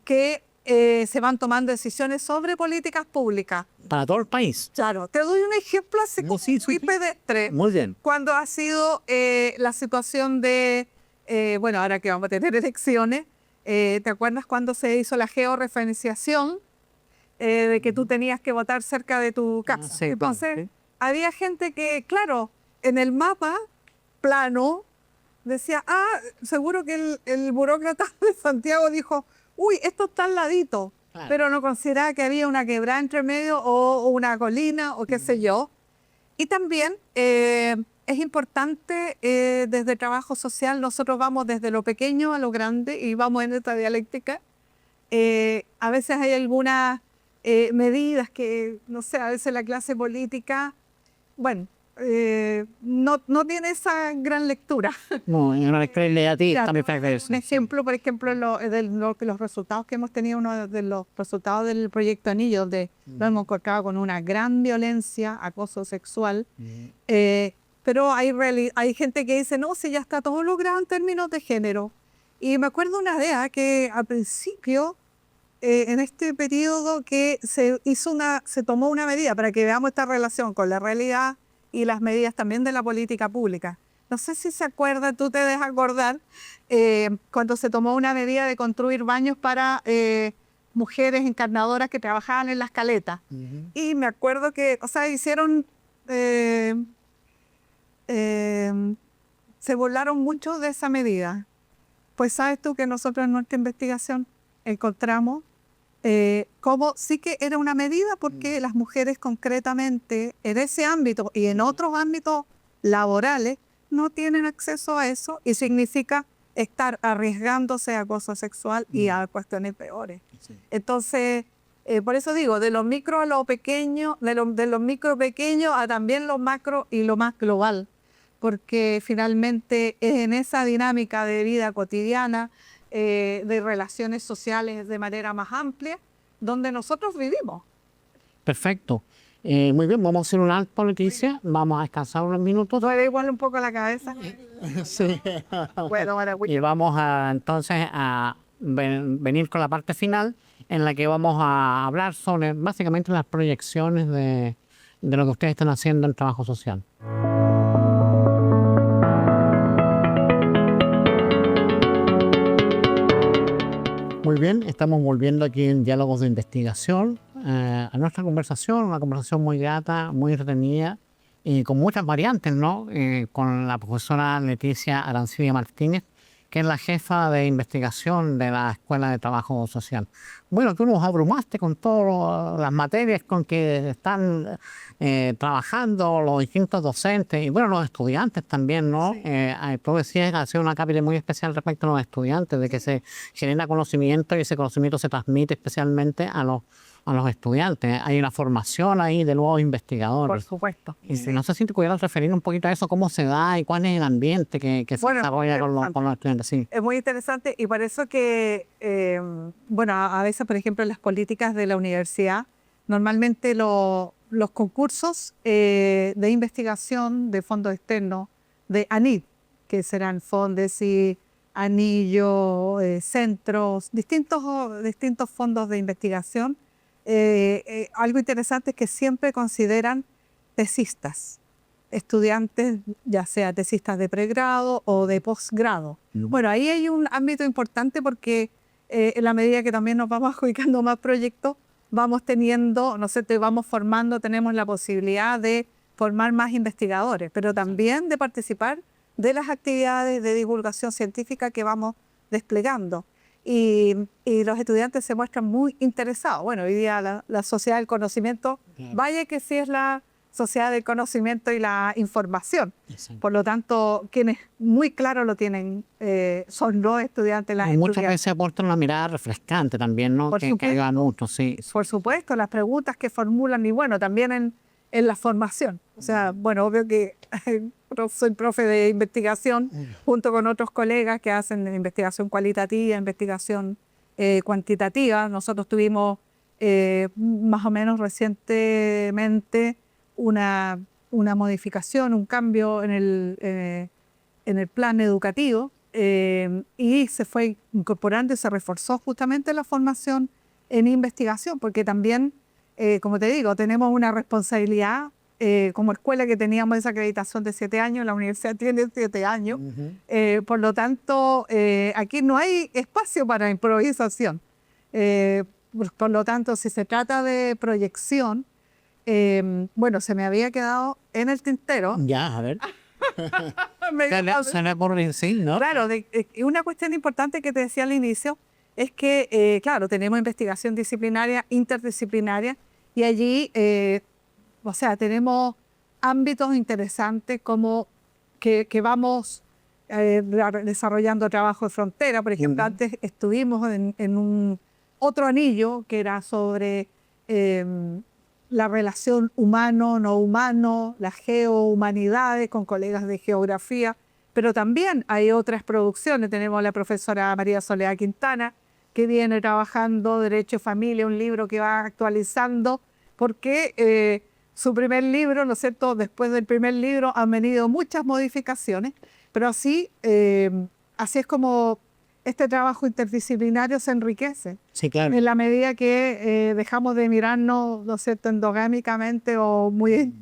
[SPEAKER 2] que se van tomando decisiones sobre políticas públicas.
[SPEAKER 1] para todo el país.
[SPEAKER 2] Claro, te doy un ejemplo así como muy pedestre.
[SPEAKER 1] Muy bien.
[SPEAKER 2] Cuando ha sido la situación de, bueno, ahora que vamos a tener elecciones, ¿te acuerdas cuando se hizo la georreferenciación de que tú tenías que votar cerca de tu casa?
[SPEAKER 1] Sí,
[SPEAKER 2] Entonces,
[SPEAKER 1] claro, sí.
[SPEAKER 2] había gente que, claro, en el mapa plano decía, seguro que el burócrata de Santiago dijo, uy, esto está al ladito,
[SPEAKER 1] Claro.
[SPEAKER 2] pero no consideraba que había una quebrada entre medio o una colina o qué sé yo. Y también es importante desde el trabajo social, nosotros vamos desde lo pequeño a lo grande y vamos en esta dialéctica. A veces hay algunas medidas que, no sé, a veces la clase política, bueno, no tiene esa gran lectura.
[SPEAKER 1] No, es una lectura inmediatista,
[SPEAKER 2] Claro,
[SPEAKER 1] me parece.
[SPEAKER 2] un ejemplo, por ejemplo, los resultados que hemos tenido, uno de los resultados del proyecto Anillo, donde lo hemos encontrado con una gran violencia, acoso sexual, pero hay gente que dice, no, si ya está todo logrado en términos de género. Y me acuerdo una idea que al principio, en este periodo, que se tomó una medida para que veamos esta relación con la realidad y las medidas también de la política pública. No sé si se acuerda, tú te dejas acordar, cuando se tomó una medida de construir baños para mujeres encarnadoras que trabajaban en las caletas. Y me acuerdo que, o sea, se burlaron mucho de esa medida. Pues sabes tú que nosotros en nuestra investigación encontramos cómo sí que era una medida porque las mujeres concretamente en ese ámbito y en otros ámbitos laborales no tienen acceso a eso y significa estar arriesgándose a acoso sexual y a cuestiones peores.
[SPEAKER 1] Sí.
[SPEAKER 2] Entonces, por eso digo, de lo micro a lo pequeño, de lo micro pequeño a también lo macro y lo más global, porque finalmente es en esa dinámica de vida cotidiana, de relaciones sociales de manera más amplia, donde nosotros vivimos.
[SPEAKER 1] Perfecto. Muy bien, vamos a hacer un alto, Leticia. Vamos a descansar unos minutos.
[SPEAKER 2] ¿Duele igual un poco la cabeza?
[SPEAKER 1] Sí.
[SPEAKER 2] Bueno,
[SPEAKER 1] Y vamos entonces a venir con la parte final en la que vamos a hablar sobre básicamente las proyecciones de lo que ustedes están haciendo en trabajo social. Muy bien, estamos volviendo aquí en Diálogos de Investigación a nuestra conversación, una conversación muy grata, muy entretenida y con muchas variantes, ¿no? Con la profesora Leticia Arancibia Martínez, que es la jefa de investigación de la Escuela de Trabajo Social. Bueno, tú nos abrumaste con todas las materias con que están trabajando los distintos docentes y bueno, los estudiantes también, ¿no?
[SPEAKER 2] Sí.
[SPEAKER 1] Tú decías que hacer una cápita muy especial respecto a los estudiantes, de que se genera conocimiento y ese conocimiento se transmite especialmente a los a los estudiantes. Hay una formación ahí de nuevos
[SPEAKER 2] Por
[SPEAKER 1] investigadores.
[SPEAKER 2] supuesto.
[SPEAKER 1] Y no sé si te pudieras referir un poquito a eso, cómo se da y cuál es el ambiente que se
[SPEAKER 2] Bueno,
[SPEAKER 1] desarrolla con los estudiantes. Sí.
[SPEAKER 2] es muy interesante y por eso que, bueno, a veces, por ejemplo, en las políticas de la universidad, normalmente los concursos de investigación de fondos externos, de ANID, que serán FONDESI, Anillo, centros, distintos fondos de investigación, algo interesante es que siempre consideran tesistas, estudiantes, ya sea tesistas de pregrado o de posgrado. Bueno, ahí hay un ámbito importante porque en la medida que también nos vamos adjudicando más proyectos, vamos teniendo, no sé, vamos formando, tenemos la posibilidad de formar más investigadores, pero también de participar de las actividades de divulgación científica que vamos desplegando. Y los estudiantes se muestran muy interesados. Bueno, hoy día la sociedad del conocimiento, vaya que sí es la sociedad del conocimiento y la información. Por lo tanto, quienes muy claro lo tienen son los estudiantes.
[SPEAKER 1] Y muchas veces aportan una mirada refrescante también, ¿no? Que ayuda mucho, sí.
[SPEAKER 2] Por supuesto, las preguntas que formulan y bueno, también en la formación. O sea, bueno, obvio que soy profe de investigación junto con otros colegas que hacen investigación cualitativa, investigación cuantitativa. Nosotros tuvimos más o menos recientemente una modificación, un cambio en el plan educativo y se fue incorporando y se reforzó justamente la formación en investigación, porque también, como te digo, tenemos una responsabilidad como escuela que teníamos esa acreditación de 7 años, la universidad tiene 7 años, por lo tanto, aquí no hay espacio para improvisación. Por lo tanto, si se trata de proyección, bueno, se me había quedado en el tintero.
[SPEAKER 1] Ya, a ver. Se le ocurre, sí, ¿no?
[SPEAKER 2] Claro, una cuestión importante que te decía al inicio es que, claro, tenemos investigación disciplinaria, interdisciplinaria, y allí, o sea, tenemos ámbitos interesantes como que vamos desarrollando trabajo de frontera. Por ejemplo, antes estuvimos en un otro anillo que era sobre la relación humano-no humano, las geohumanidades con colegas de geografía, pero también hay otras producciones. Tenemos la profesora María Soledad Quintana, que viene trabajando Derecho y Familia, un libro que va actualizando, porque su primer libro, ¿no es cierto?, después del primer libro han venido muchas modificaciones, pero así es como este trabajo interdisciplinario se enriquece.
[SPEAKER 1] Sí, claro.
[SPEAKER 2] En la medida que dejamos de mirarnos, ¿no es cierto?, endogámicamente o muy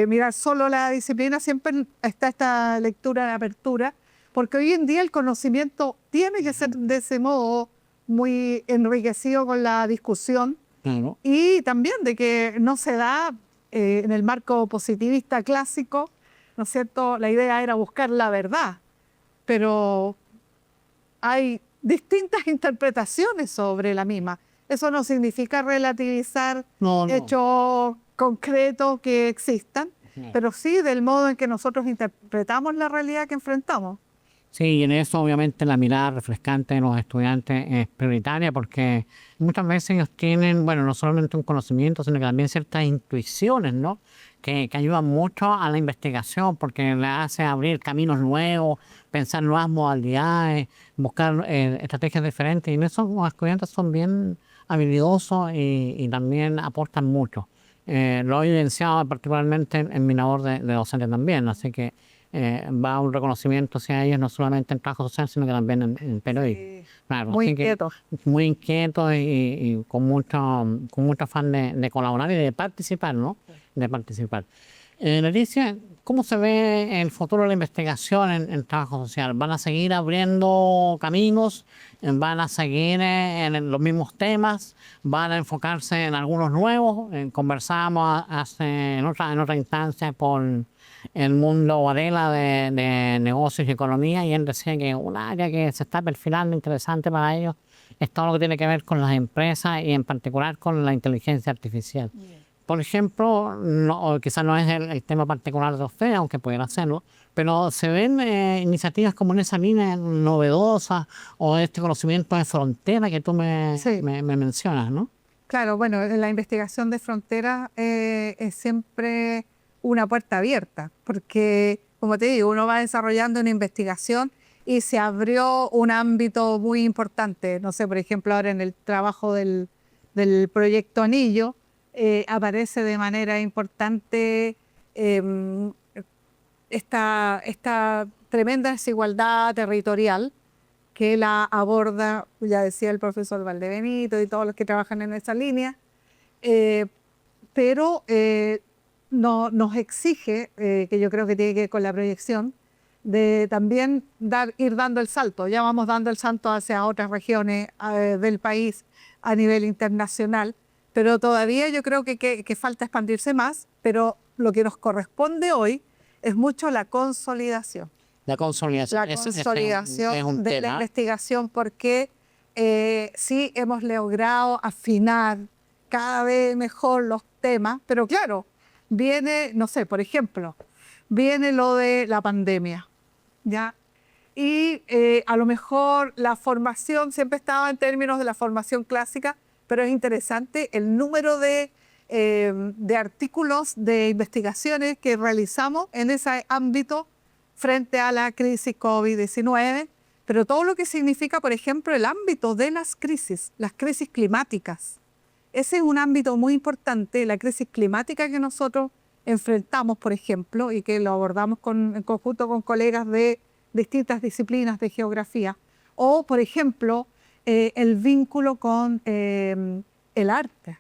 [SPEAKER 2] mirar solo la disciplina, siempre está esta lectura de apertura, porque hoy en día el conocimiento tiene que ser de ese modo muy enriquecido con la discusión.
[SPEAKER 1] Claro.
[SPEAKER 2] Y también de que no se da en el marco positivista clásico, ¿no es cierto? La idea era buscar la verdad, pero hay distintas interpretaciones sobre la misma. Eso no significa relativizar hechos concretos que existan, pero sí del modo en que nosotros interpretamos la realidad que enfrentamos.
[SPEAKER 1] Sí, y en eso obviamente la mirada refrescante de los estudiantes es prioritaria porque muchas veces ellos tienen, bueno, no solamente un conocimiento, sino que también ciertas intuiciones, ¿no? Que ayudan mucho a la investigación porque le hace abrir caminos nuevos, pensar nuevas modalidades, buscar estrategias diferentes. Y en eso los estudiantes son bien habilidosos y también aportan mucho. Lo he evidenciado particularmente en mi labor de docente también, así que va un reconocimiento hacia ellos, no solamente en trabajo social, sino que también en periodismo.
[SPEAKER 2] Sí,
[SPEAKER 1] Claro,
[SPEAKER 2] muy inquietos.
[SPEAKER 1] Muy inquietos y con mucho afán de colaborar y de participar, ¿no? De participar. Leticia, ¿cómo se ve el futuro de la investigación en trabajo social? ¿Van a seguir abriendo caminos? ¿Van a seguir en los mismos temas? ¿Van a enfocarse en algunos nuevos? Conversábamos en otra instancia con el mundo Varela de negocios y economía, y él decía que un área que se está perfilando interesante para ellos es todo lo que tiene que ver con las empresas y en particular con la inteligencia artificial. Por ejemplo, quizás no es el tema particular de ustedes, aunque pudiera hacerlo, pero se ven iniciativas como en esa línea novedosa o este conocimiento de frontera que tú me mencionas, ¿no?
[SPEAKER 2] Claro, bueno, la investigación de fronteras es siempre una puerta abierta, porque, como te digo, uno va desarrollando una investigación y se abrió un ámbito muy importante. No sé, por ejemplo, ahora en el trabajo del proyecto Anillo, aparece de manera importante em, esta tremenda desigualdad territorial que la aborda, ya decía el profesor Valdebenito y todos los que trabajan en esa línea, eh, pero nos exige, que yo creo que tiene que ver con la proyección, de también ir dando el salto. Ya vamos dando el salto hacia otras regiones del país a nivel internacional, pero todavía yo creo que falta expandirse más, pero lo que nos corresponde hoy es mucho la consolidación.
[SPEAKER 1] La consolidación.
[SPEAKER 2] La
[SPEAKER 1] Ese
[SPEAKER 2] consolidación
[SPEAKER 1] es un
[SPEAKER 2] de la
[SPEAKER 1] tema.
[SPEAKER 2] investigación, porque sí hemos logrado afinar cada vez mejor los temas, pero claro, viene, no sé, por ejemplo, viene lo de la pandemia, ¿ya? Y a lo mejor la formación siempre estaba en términos de la formación clásica, pero es interesante el número de artículos, de investigaciones que realizamos en ese ámbito frente a la crisis COVID-19, pero todo lo que significa, por ejemplo, el ámbito de las crisis climáticas. Ese es un ámbito muy importante, la crisis climática que nosotros enfrentamos, por ejemplo, y que lo abordamos en conjunto con colegas de distintas disciplinas de geografía. O, por ejemplo, el vínculo con el arte.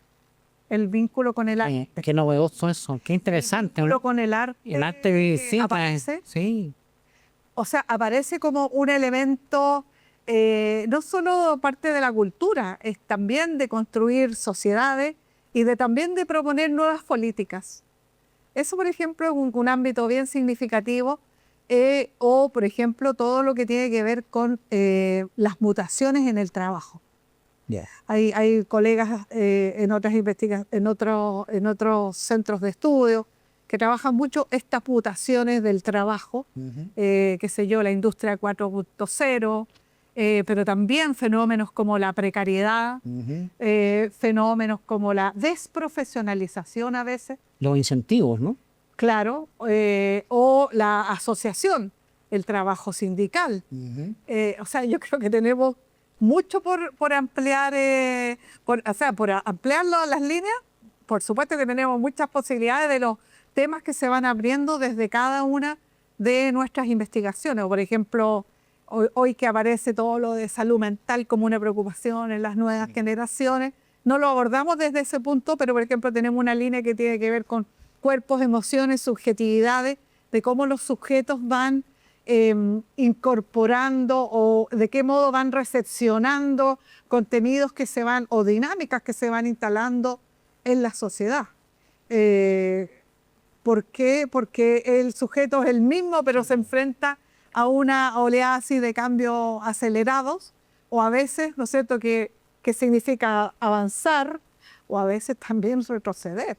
[SPEAKER 2] El vínculo con el arte.
[SPEAKER 1] Qué novedoso eso, qué interesante.
[SPEAKER 2] El vínculo con el arte.
[SPEAKER 1] El arte visita,
[SPEAKER 2] aparece.
[SPEAKER 1] sí.
[SPEAKER 2] O sea, aparece como un elemento no solo parte de la cultura, es también de construir sociedades y también de proponer nuevas políticas. Eso, por ejemplo, es un ámbito bien significativo. O, por ejemplo, todo lo que tiene que ver con las mutaciones en el trabajo.
[SPEAKER 1] Yeah.
[SPEAKER 2] Hay colegas en otros centros de estudio que trabajan mucho estas mutaciones del trabajo, qué sé yo, la industria 4.0, pero también fenómenos como la precariedad, fenómenos como la desprofesionalización a veces.
[SPEAKER 1] Los incentivos, ¿no?
[SPEAKER 2] Claro, o la asociación, el trabajo sindical. O sea, yo creo que tenemos mucho por ampliar, por ampliar las líneas. Por supuesto que tenemos muchas posibilidades de los temas que se van abriendo desde cada una de nuestras investigaciones. O, por ejemplo, hoy que aparece todo lo de salud mental como una preocupación en las nuevas generaciones, no lo abordamos desde ese punto, pero, por ejemplo, tenemos una línea que tiene que ver con cuerpos, emociones, subjetividades, de cómo los sujetos van incorporando o de qué modo van recepcionando contenidos que se van, o dinámicas que se van instalando en la sociedad. ¿Por qué? Porque el sujeto es el mismo, pero se enfrenta a una oleada así de cambios acelerados, o a veces, ¿no es cierto?, que significa avanzar, o a veces también retroceder.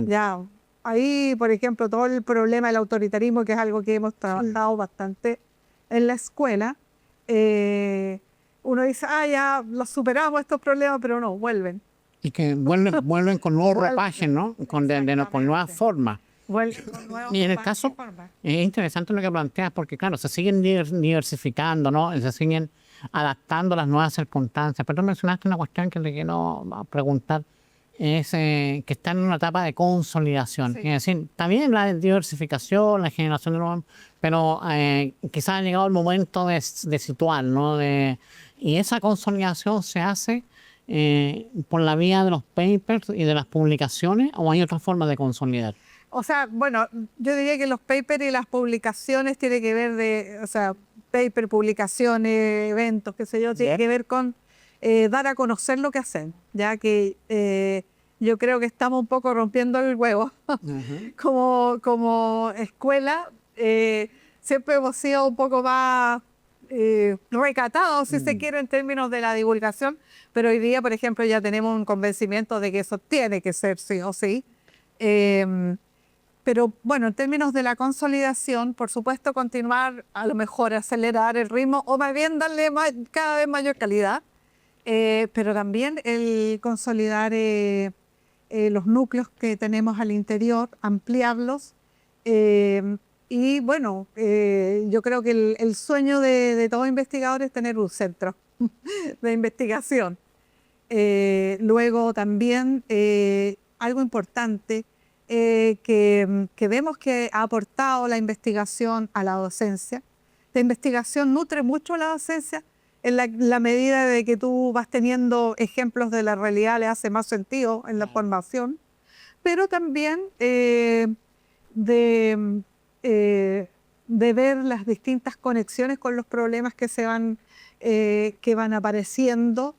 [SPEAKER 2] Ya, ahí, por ejemplo, todo el problema del autoritarismo, que es algo que hemos trabajado bastante en la escuela, uno dice, ya los superamos estos problemas, pero no, vuelven.
[SPEAKER 1] Y que vuelven con nuevos ropajes, ¿no? Con nuevas formas. Y en el caso, es interesante lo que planteas, porque claro, se siguen diversificando, ¿no? Se siguen adaptando a las nuevas circunstancias. Pero tú mencionaste una cuestión que le quiero preguntar, es que está en una etapa de consolidación. Sí. Es decir, también la diversificación, la generación de nuevos, pero quizás ha llegado el momento de situar, ¿no? Y esa consolidación se hace por la vía de los papers y de las publicaciones, ¿o hay otras formas de consolidar?
[SPEAKER 2] O sea, bueno, yo diría que los papers y las publicaciones tiene que ver paper, publicaciones, eventos, qué sé yo, tiene que ver con dar a conocer lo que hacen, ya que yo creo que estamos un poco rompiendo el huevo. Como escuela, siempre hemos sido un poco más recatados, si se quiere, en términos de la divulgación, pero hoy día, por ejemplo, ya tenemos un convencimiento de que eso tiene que ser sí o sí. Pero bueno, en términos de la consolidación, por supuesto, continuar, a lo mejor acelerar el ritmo, o más bien darle cada vez mayor calidad. pero también el consolidar los núcleos que tenemos al interior, ampliarlos. Y bueno, yo creo que el sueño de todo investigador es tener un centro de investigación. Luego también algo importante que vemos que ha aportado la investigación a la docencia. La investigación nutre mucho la docencia en la medida de que tú vas teniendo ejemplos de la realidad, le hace más sentido en la formación, pero también de, de ver las distintas conexiones con los problemas que van apareciendo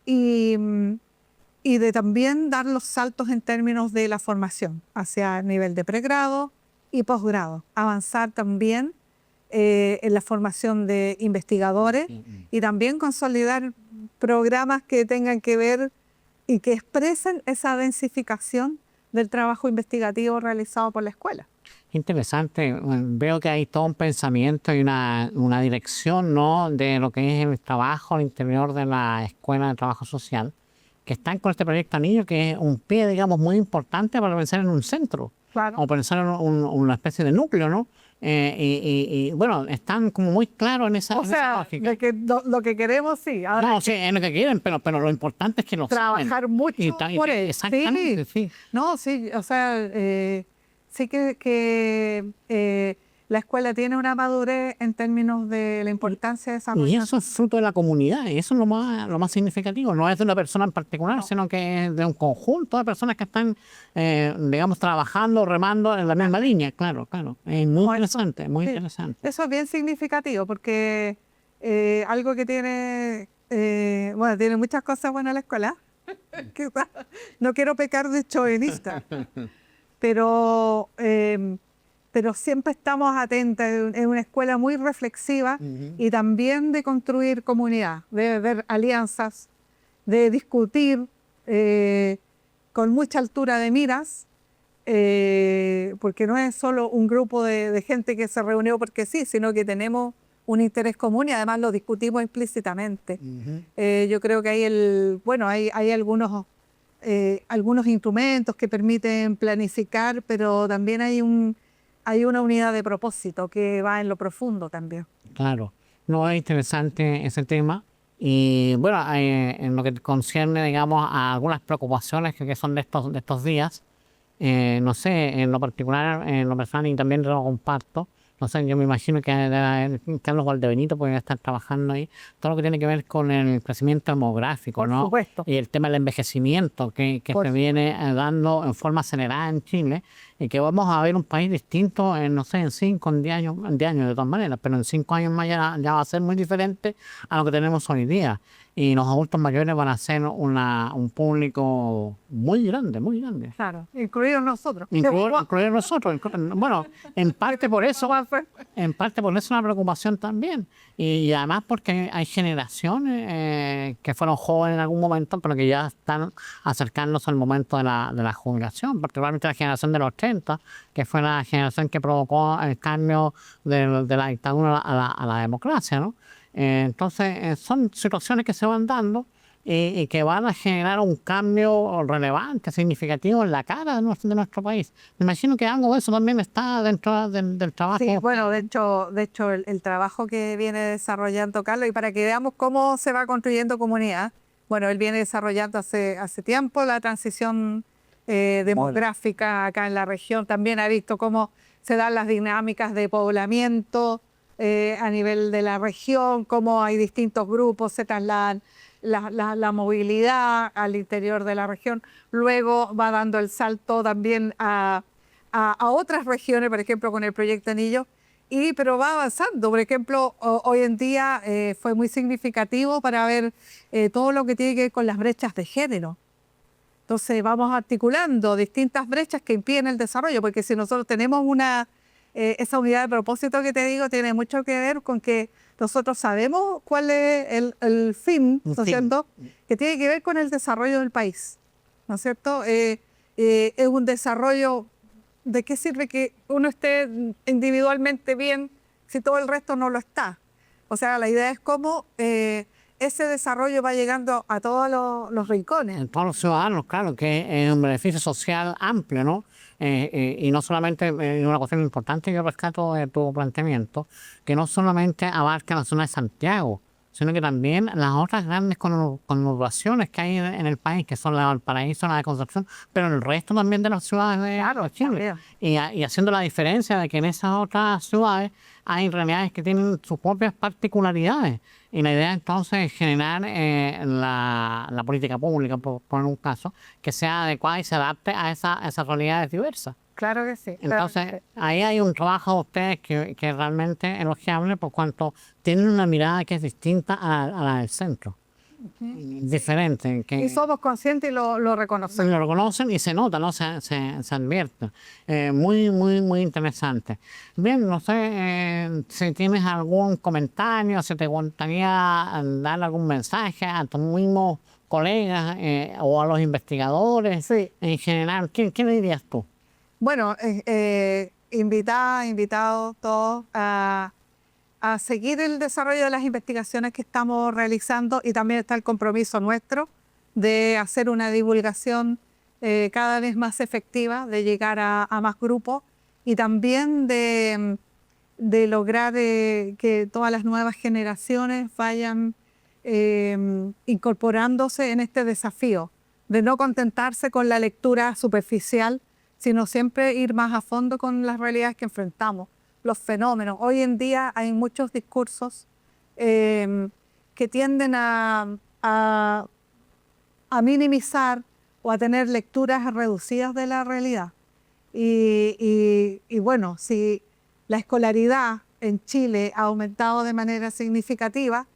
[SPEAKER 2] y de también dar los saltos en términos de la formación hacia el nivel de pregrado y posgrado. Avanzar también en la formación de investigadores y también consolidar programas que tengan que ver y que expresen esa densificación del trabajo investigativo realizado por la escuela.
[SPEAKER 1] Interesante. Veo que hay todo un pensamiento y una dirección, ¿no?, de lo que es el trabajo al interior de la Escuela de Trabajo Social, que están con este proyecto Anillo, que es un pie, digamos, muy importante para pensar en un centro,
[SPEAKER 2] Claro.
[SPEAKER 1] o pensar en una especie de núcleo, ¿no? Y bueno, están como muy claros en esa,
[SPEAKER 2] O sea,
[SPEAKER 1] lógica.
[SPEAKER 2] de que lo que queremos, sí. Ahora
[SPEAKER 1] No, sí, es lo que quieren, pero lo importante es que lo
[SPEAKER 2] trabajar
[SPEAKER 1] saben.
[SPEAKER 2] mucho por eso.
[SPEAKER 1] Exactamente, sí.
[SPEAKER 2] No, sí, o sea, sí que la escuela tiene una madurez en términos de la importancia de
[SPEAKER 1] Y
[SPEAKER 2] desarrollar.
[SPEAKER 1] eso es fruto de la comunidad, y eso es lo más significativo. No es de una persona en particular, sino que es de un conjunto de personas que están, digamos, trabajando, remando en la misma línea. Claro, claro. Es muy interesante, muy interesante.
[SPEAKER 2] Eso es bien significativo porque algo que tiene, bueno, tiene muchas cosas buenas la escuela. Quizás no quiero pecar de chauvinista, pero siempre estamos atentos. Es una escuela muy reflexiva y también de construir comunidad, de ver alianzas, de discutir con mucha altura de miras, porque no es solo un grupo de gente que se reunió porque sí, sino que tenemos un interés común y además lo discutimos implícitamente. Yo creo que hay algunos instrumentos que permiten planificar, pero también hay una unidad de propósito que va en lo profundo también.
[SPEAKER 1] Claro, no, es interesante ese tema. Y bueno, en lo que concierne, digamos, a algunas preocupaciones que son de estos días, no sé, en lo particular, en lo personal, y también lo comparto. No sé, yo me imagino que Carlos Valdebenito puede estar trabajando ahí. Todo lo que tiene que ver con el crecimiento demográfico,
[SPEAKER 2] Por
[SPEAKER 1] ¿no?
[SPEAKER 2] supuesto.
[SPEAKER 1] Y el tema del envejecimiento que se viene dando en forma acelerada en Chile, y que vamos a ver un país distinto en, no sé, en 5, en 10 años, de todas maneras, pero en 5 años más ya va a ser muy diferente a lo que tenemos hoy día. Y los adultos mayores van a ser un público muy grande, muy grande.
[SPEAKER 2] Claro, incluidos nosotros.
[SPEAKER 1] Incluir nosotros. Bueno, en parte por eso es una preocupación también. Y además porque hay generaciones que fueron jóvenes en algún momento, pero que ya están acercándose al momento de la jubilación, particularmente la generación de los 80, que fue la generación que provocó el cambio de la dictadura a la democracia, ¿no? Entonces, son situaciones que se van dando y que van a generar un cambio relevante, significativo en la cara de nuestro país. Me imagino que algo de eso también está dentro del trabajo.
[SPEAKER 2] Sí, bueno, de hecho el trabajo que viene desarrollando Carlos, y para que veamos cómo se va construyendo comunidad, bueno, él viene desarrollando hace tiempo la transición demográfica acá en la región. También ha visto cómo se dan las dinámicas de poblamiento a nivel de la región, cómo hay distintos grupos, se trasladan la movilidad al interior de la región. Luego va dando el salto también a otras regiones, por ejemplo, con el proyecto Anillo, pero va avanzando. Por ejemplo, hoy en día fue muy significativo para ver todo lo que tiene que ver con las brechas de género. Entonces vamos articulando distintas brechas que impiden el desarrollo, porque si nosotros tenemos esa unidad de propósito que te digo, tiene mucho que ver con que nosotros sabemos cuál es el fin, ¿no es cierto?, que tiene que ver con el desarrollo del país, ¿no es cierto? Es un desarrollo. ¿De qué sirve que uno esté individualmente bien si todo el resto no lo está? O sea, la idea es cómo ese desarrollo va llegando a todos los rincones.
[SPEAKER 1] En todos los ciudadanos, claro, que es un beneficio social amplio, ¿no? Y no solamente una cuestión importante, yo rescato de tu planteamiento, que no solamente abarca la zona de Santiago, sino que también las otras grandes conurbaciones que hay en el país, que son la de Valparaíso, la de Concepción, pero en el resto también de las ciudades de Chile. Y haciendo la diferencia de que en esas otras ciudades hay realidades que tienen sus propias particularidades. Y la idea entonces es generar la política pública, por poner un caso, que sea adecuada y se adapte a esas realidades diversas.
[SPEAKER 2] Claro que sí.
[SPEAKER 1] Entonces, ahí hay un trabajo de ustedes que es realmente elogiable por cuanto tienen una mirada que es distinta a la del centro. Diferente.
[SPEAKER 2] Y somos conscientes y lo reconocemos.
[SPEAKER 1] Lo reconocen y se nota, ¿no? Se advierte. Muy interesante. Bien, no sé si tienes algún comentario, si te gustaría dar algún mensaje a tus mismos colegas o a los investigadores en general. ¿Qué le dirías tú?
[SPEAKER 2] Bueno, invitados todos a seguir el desarrollo de las investigaciones que estamos realizando, y también está el compromiso nuestro de hacer una divulgación cada vez más efectiva, de llegar a más grupos, y también de lograr que todas las nuevas generaciones vayan incorporándose en este desafío, de no contentarse con la lectura superficial, sino siempre ir más a fondo con las realidades que enfrentamos, los fenómenos. Hoy en día hay muchos discursos que tienden a minimizar o a tener lecturas reducidas de la realidad. Y bueno, si la escolaridad en Chile ha aumentado de manera significativa,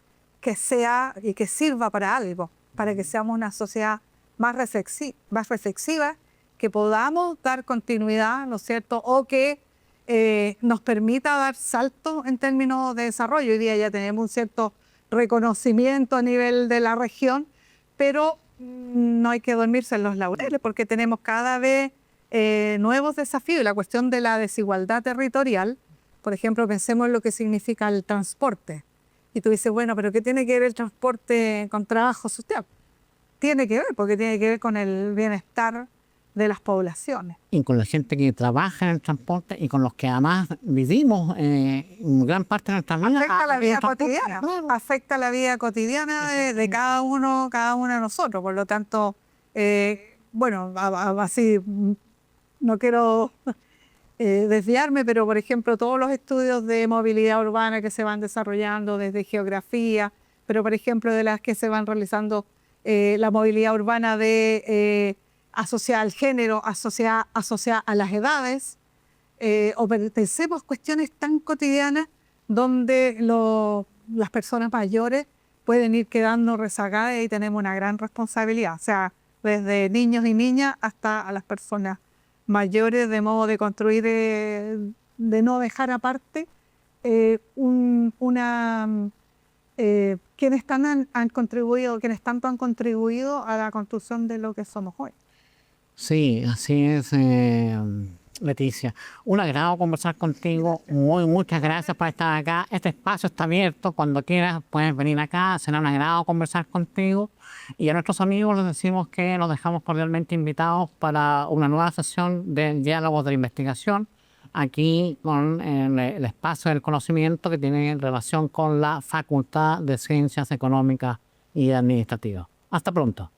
[SPEAKER 2] que sea y que sirva para algo, para que seamos una sociedad más reflexiva, que podamos dar continuidad, ¿no es cierto? O que nos permita dar saltos en términos de desarrollo. Hoy día ya tenemos un cierto reconocimiento a nivel de la región, pero no hay que dormirse en los laureles, porque tenemos cada vez nuevos desafíos. Y la cuestión de la desigualdad territorial, por ejemplo, pensemos en lo que significa el transporte. Y tú dices, bueno, pero ¿qué tiene que ver el transporte con trabajo social? Tiene que ver, porque tiene que ver con el bienestar de las poblaciones.
[SPEAKER 1] Y con la gente que trabaja en el transporte y con los que además vivimos gran parte de nuestra vida.
[SPEAKER 2] Afecta la vida cotidiana, afecta la vida cotidiana de cada uno de nosotros. Por lo tanto, bueno, así no quiero desviarme, pero por ejemplo, todos los estudios de movilidad urbana que se van desarrollando desde geografía, pero por ejemplo, de las que se van realizando la movilidad urbana asociada al género, asociada a las edades, o pensemos cuestiones tan cotidianas donde las personas mayores pueden ir quedando rezagadas, y ahí tenemos una gran responsabilidad, o sea, desde niños y niñas hasta a las personas mayores, de modo de construir, de no dejar aparte quienes han contribuido, quienes tanto han contribuido a la construcción de lo que somos hoy.
[SPEAKER 1] Sí, así es, Leticia. Un agrado conversar contigo. Muchas gracias por estar acá. Este espacio está abierto. Cuando quieras puedes venir acá. Será un agrado conversar contigo. Y a nuestros amigos les decimos que los dejamos cordialmente invitados para una nueva sesión de Diálogos de Investigación, aquí con el espacio del conocimiento que tiene relación con la Facultad de Ciencias Económicas y Administrativas. Hasta pronto.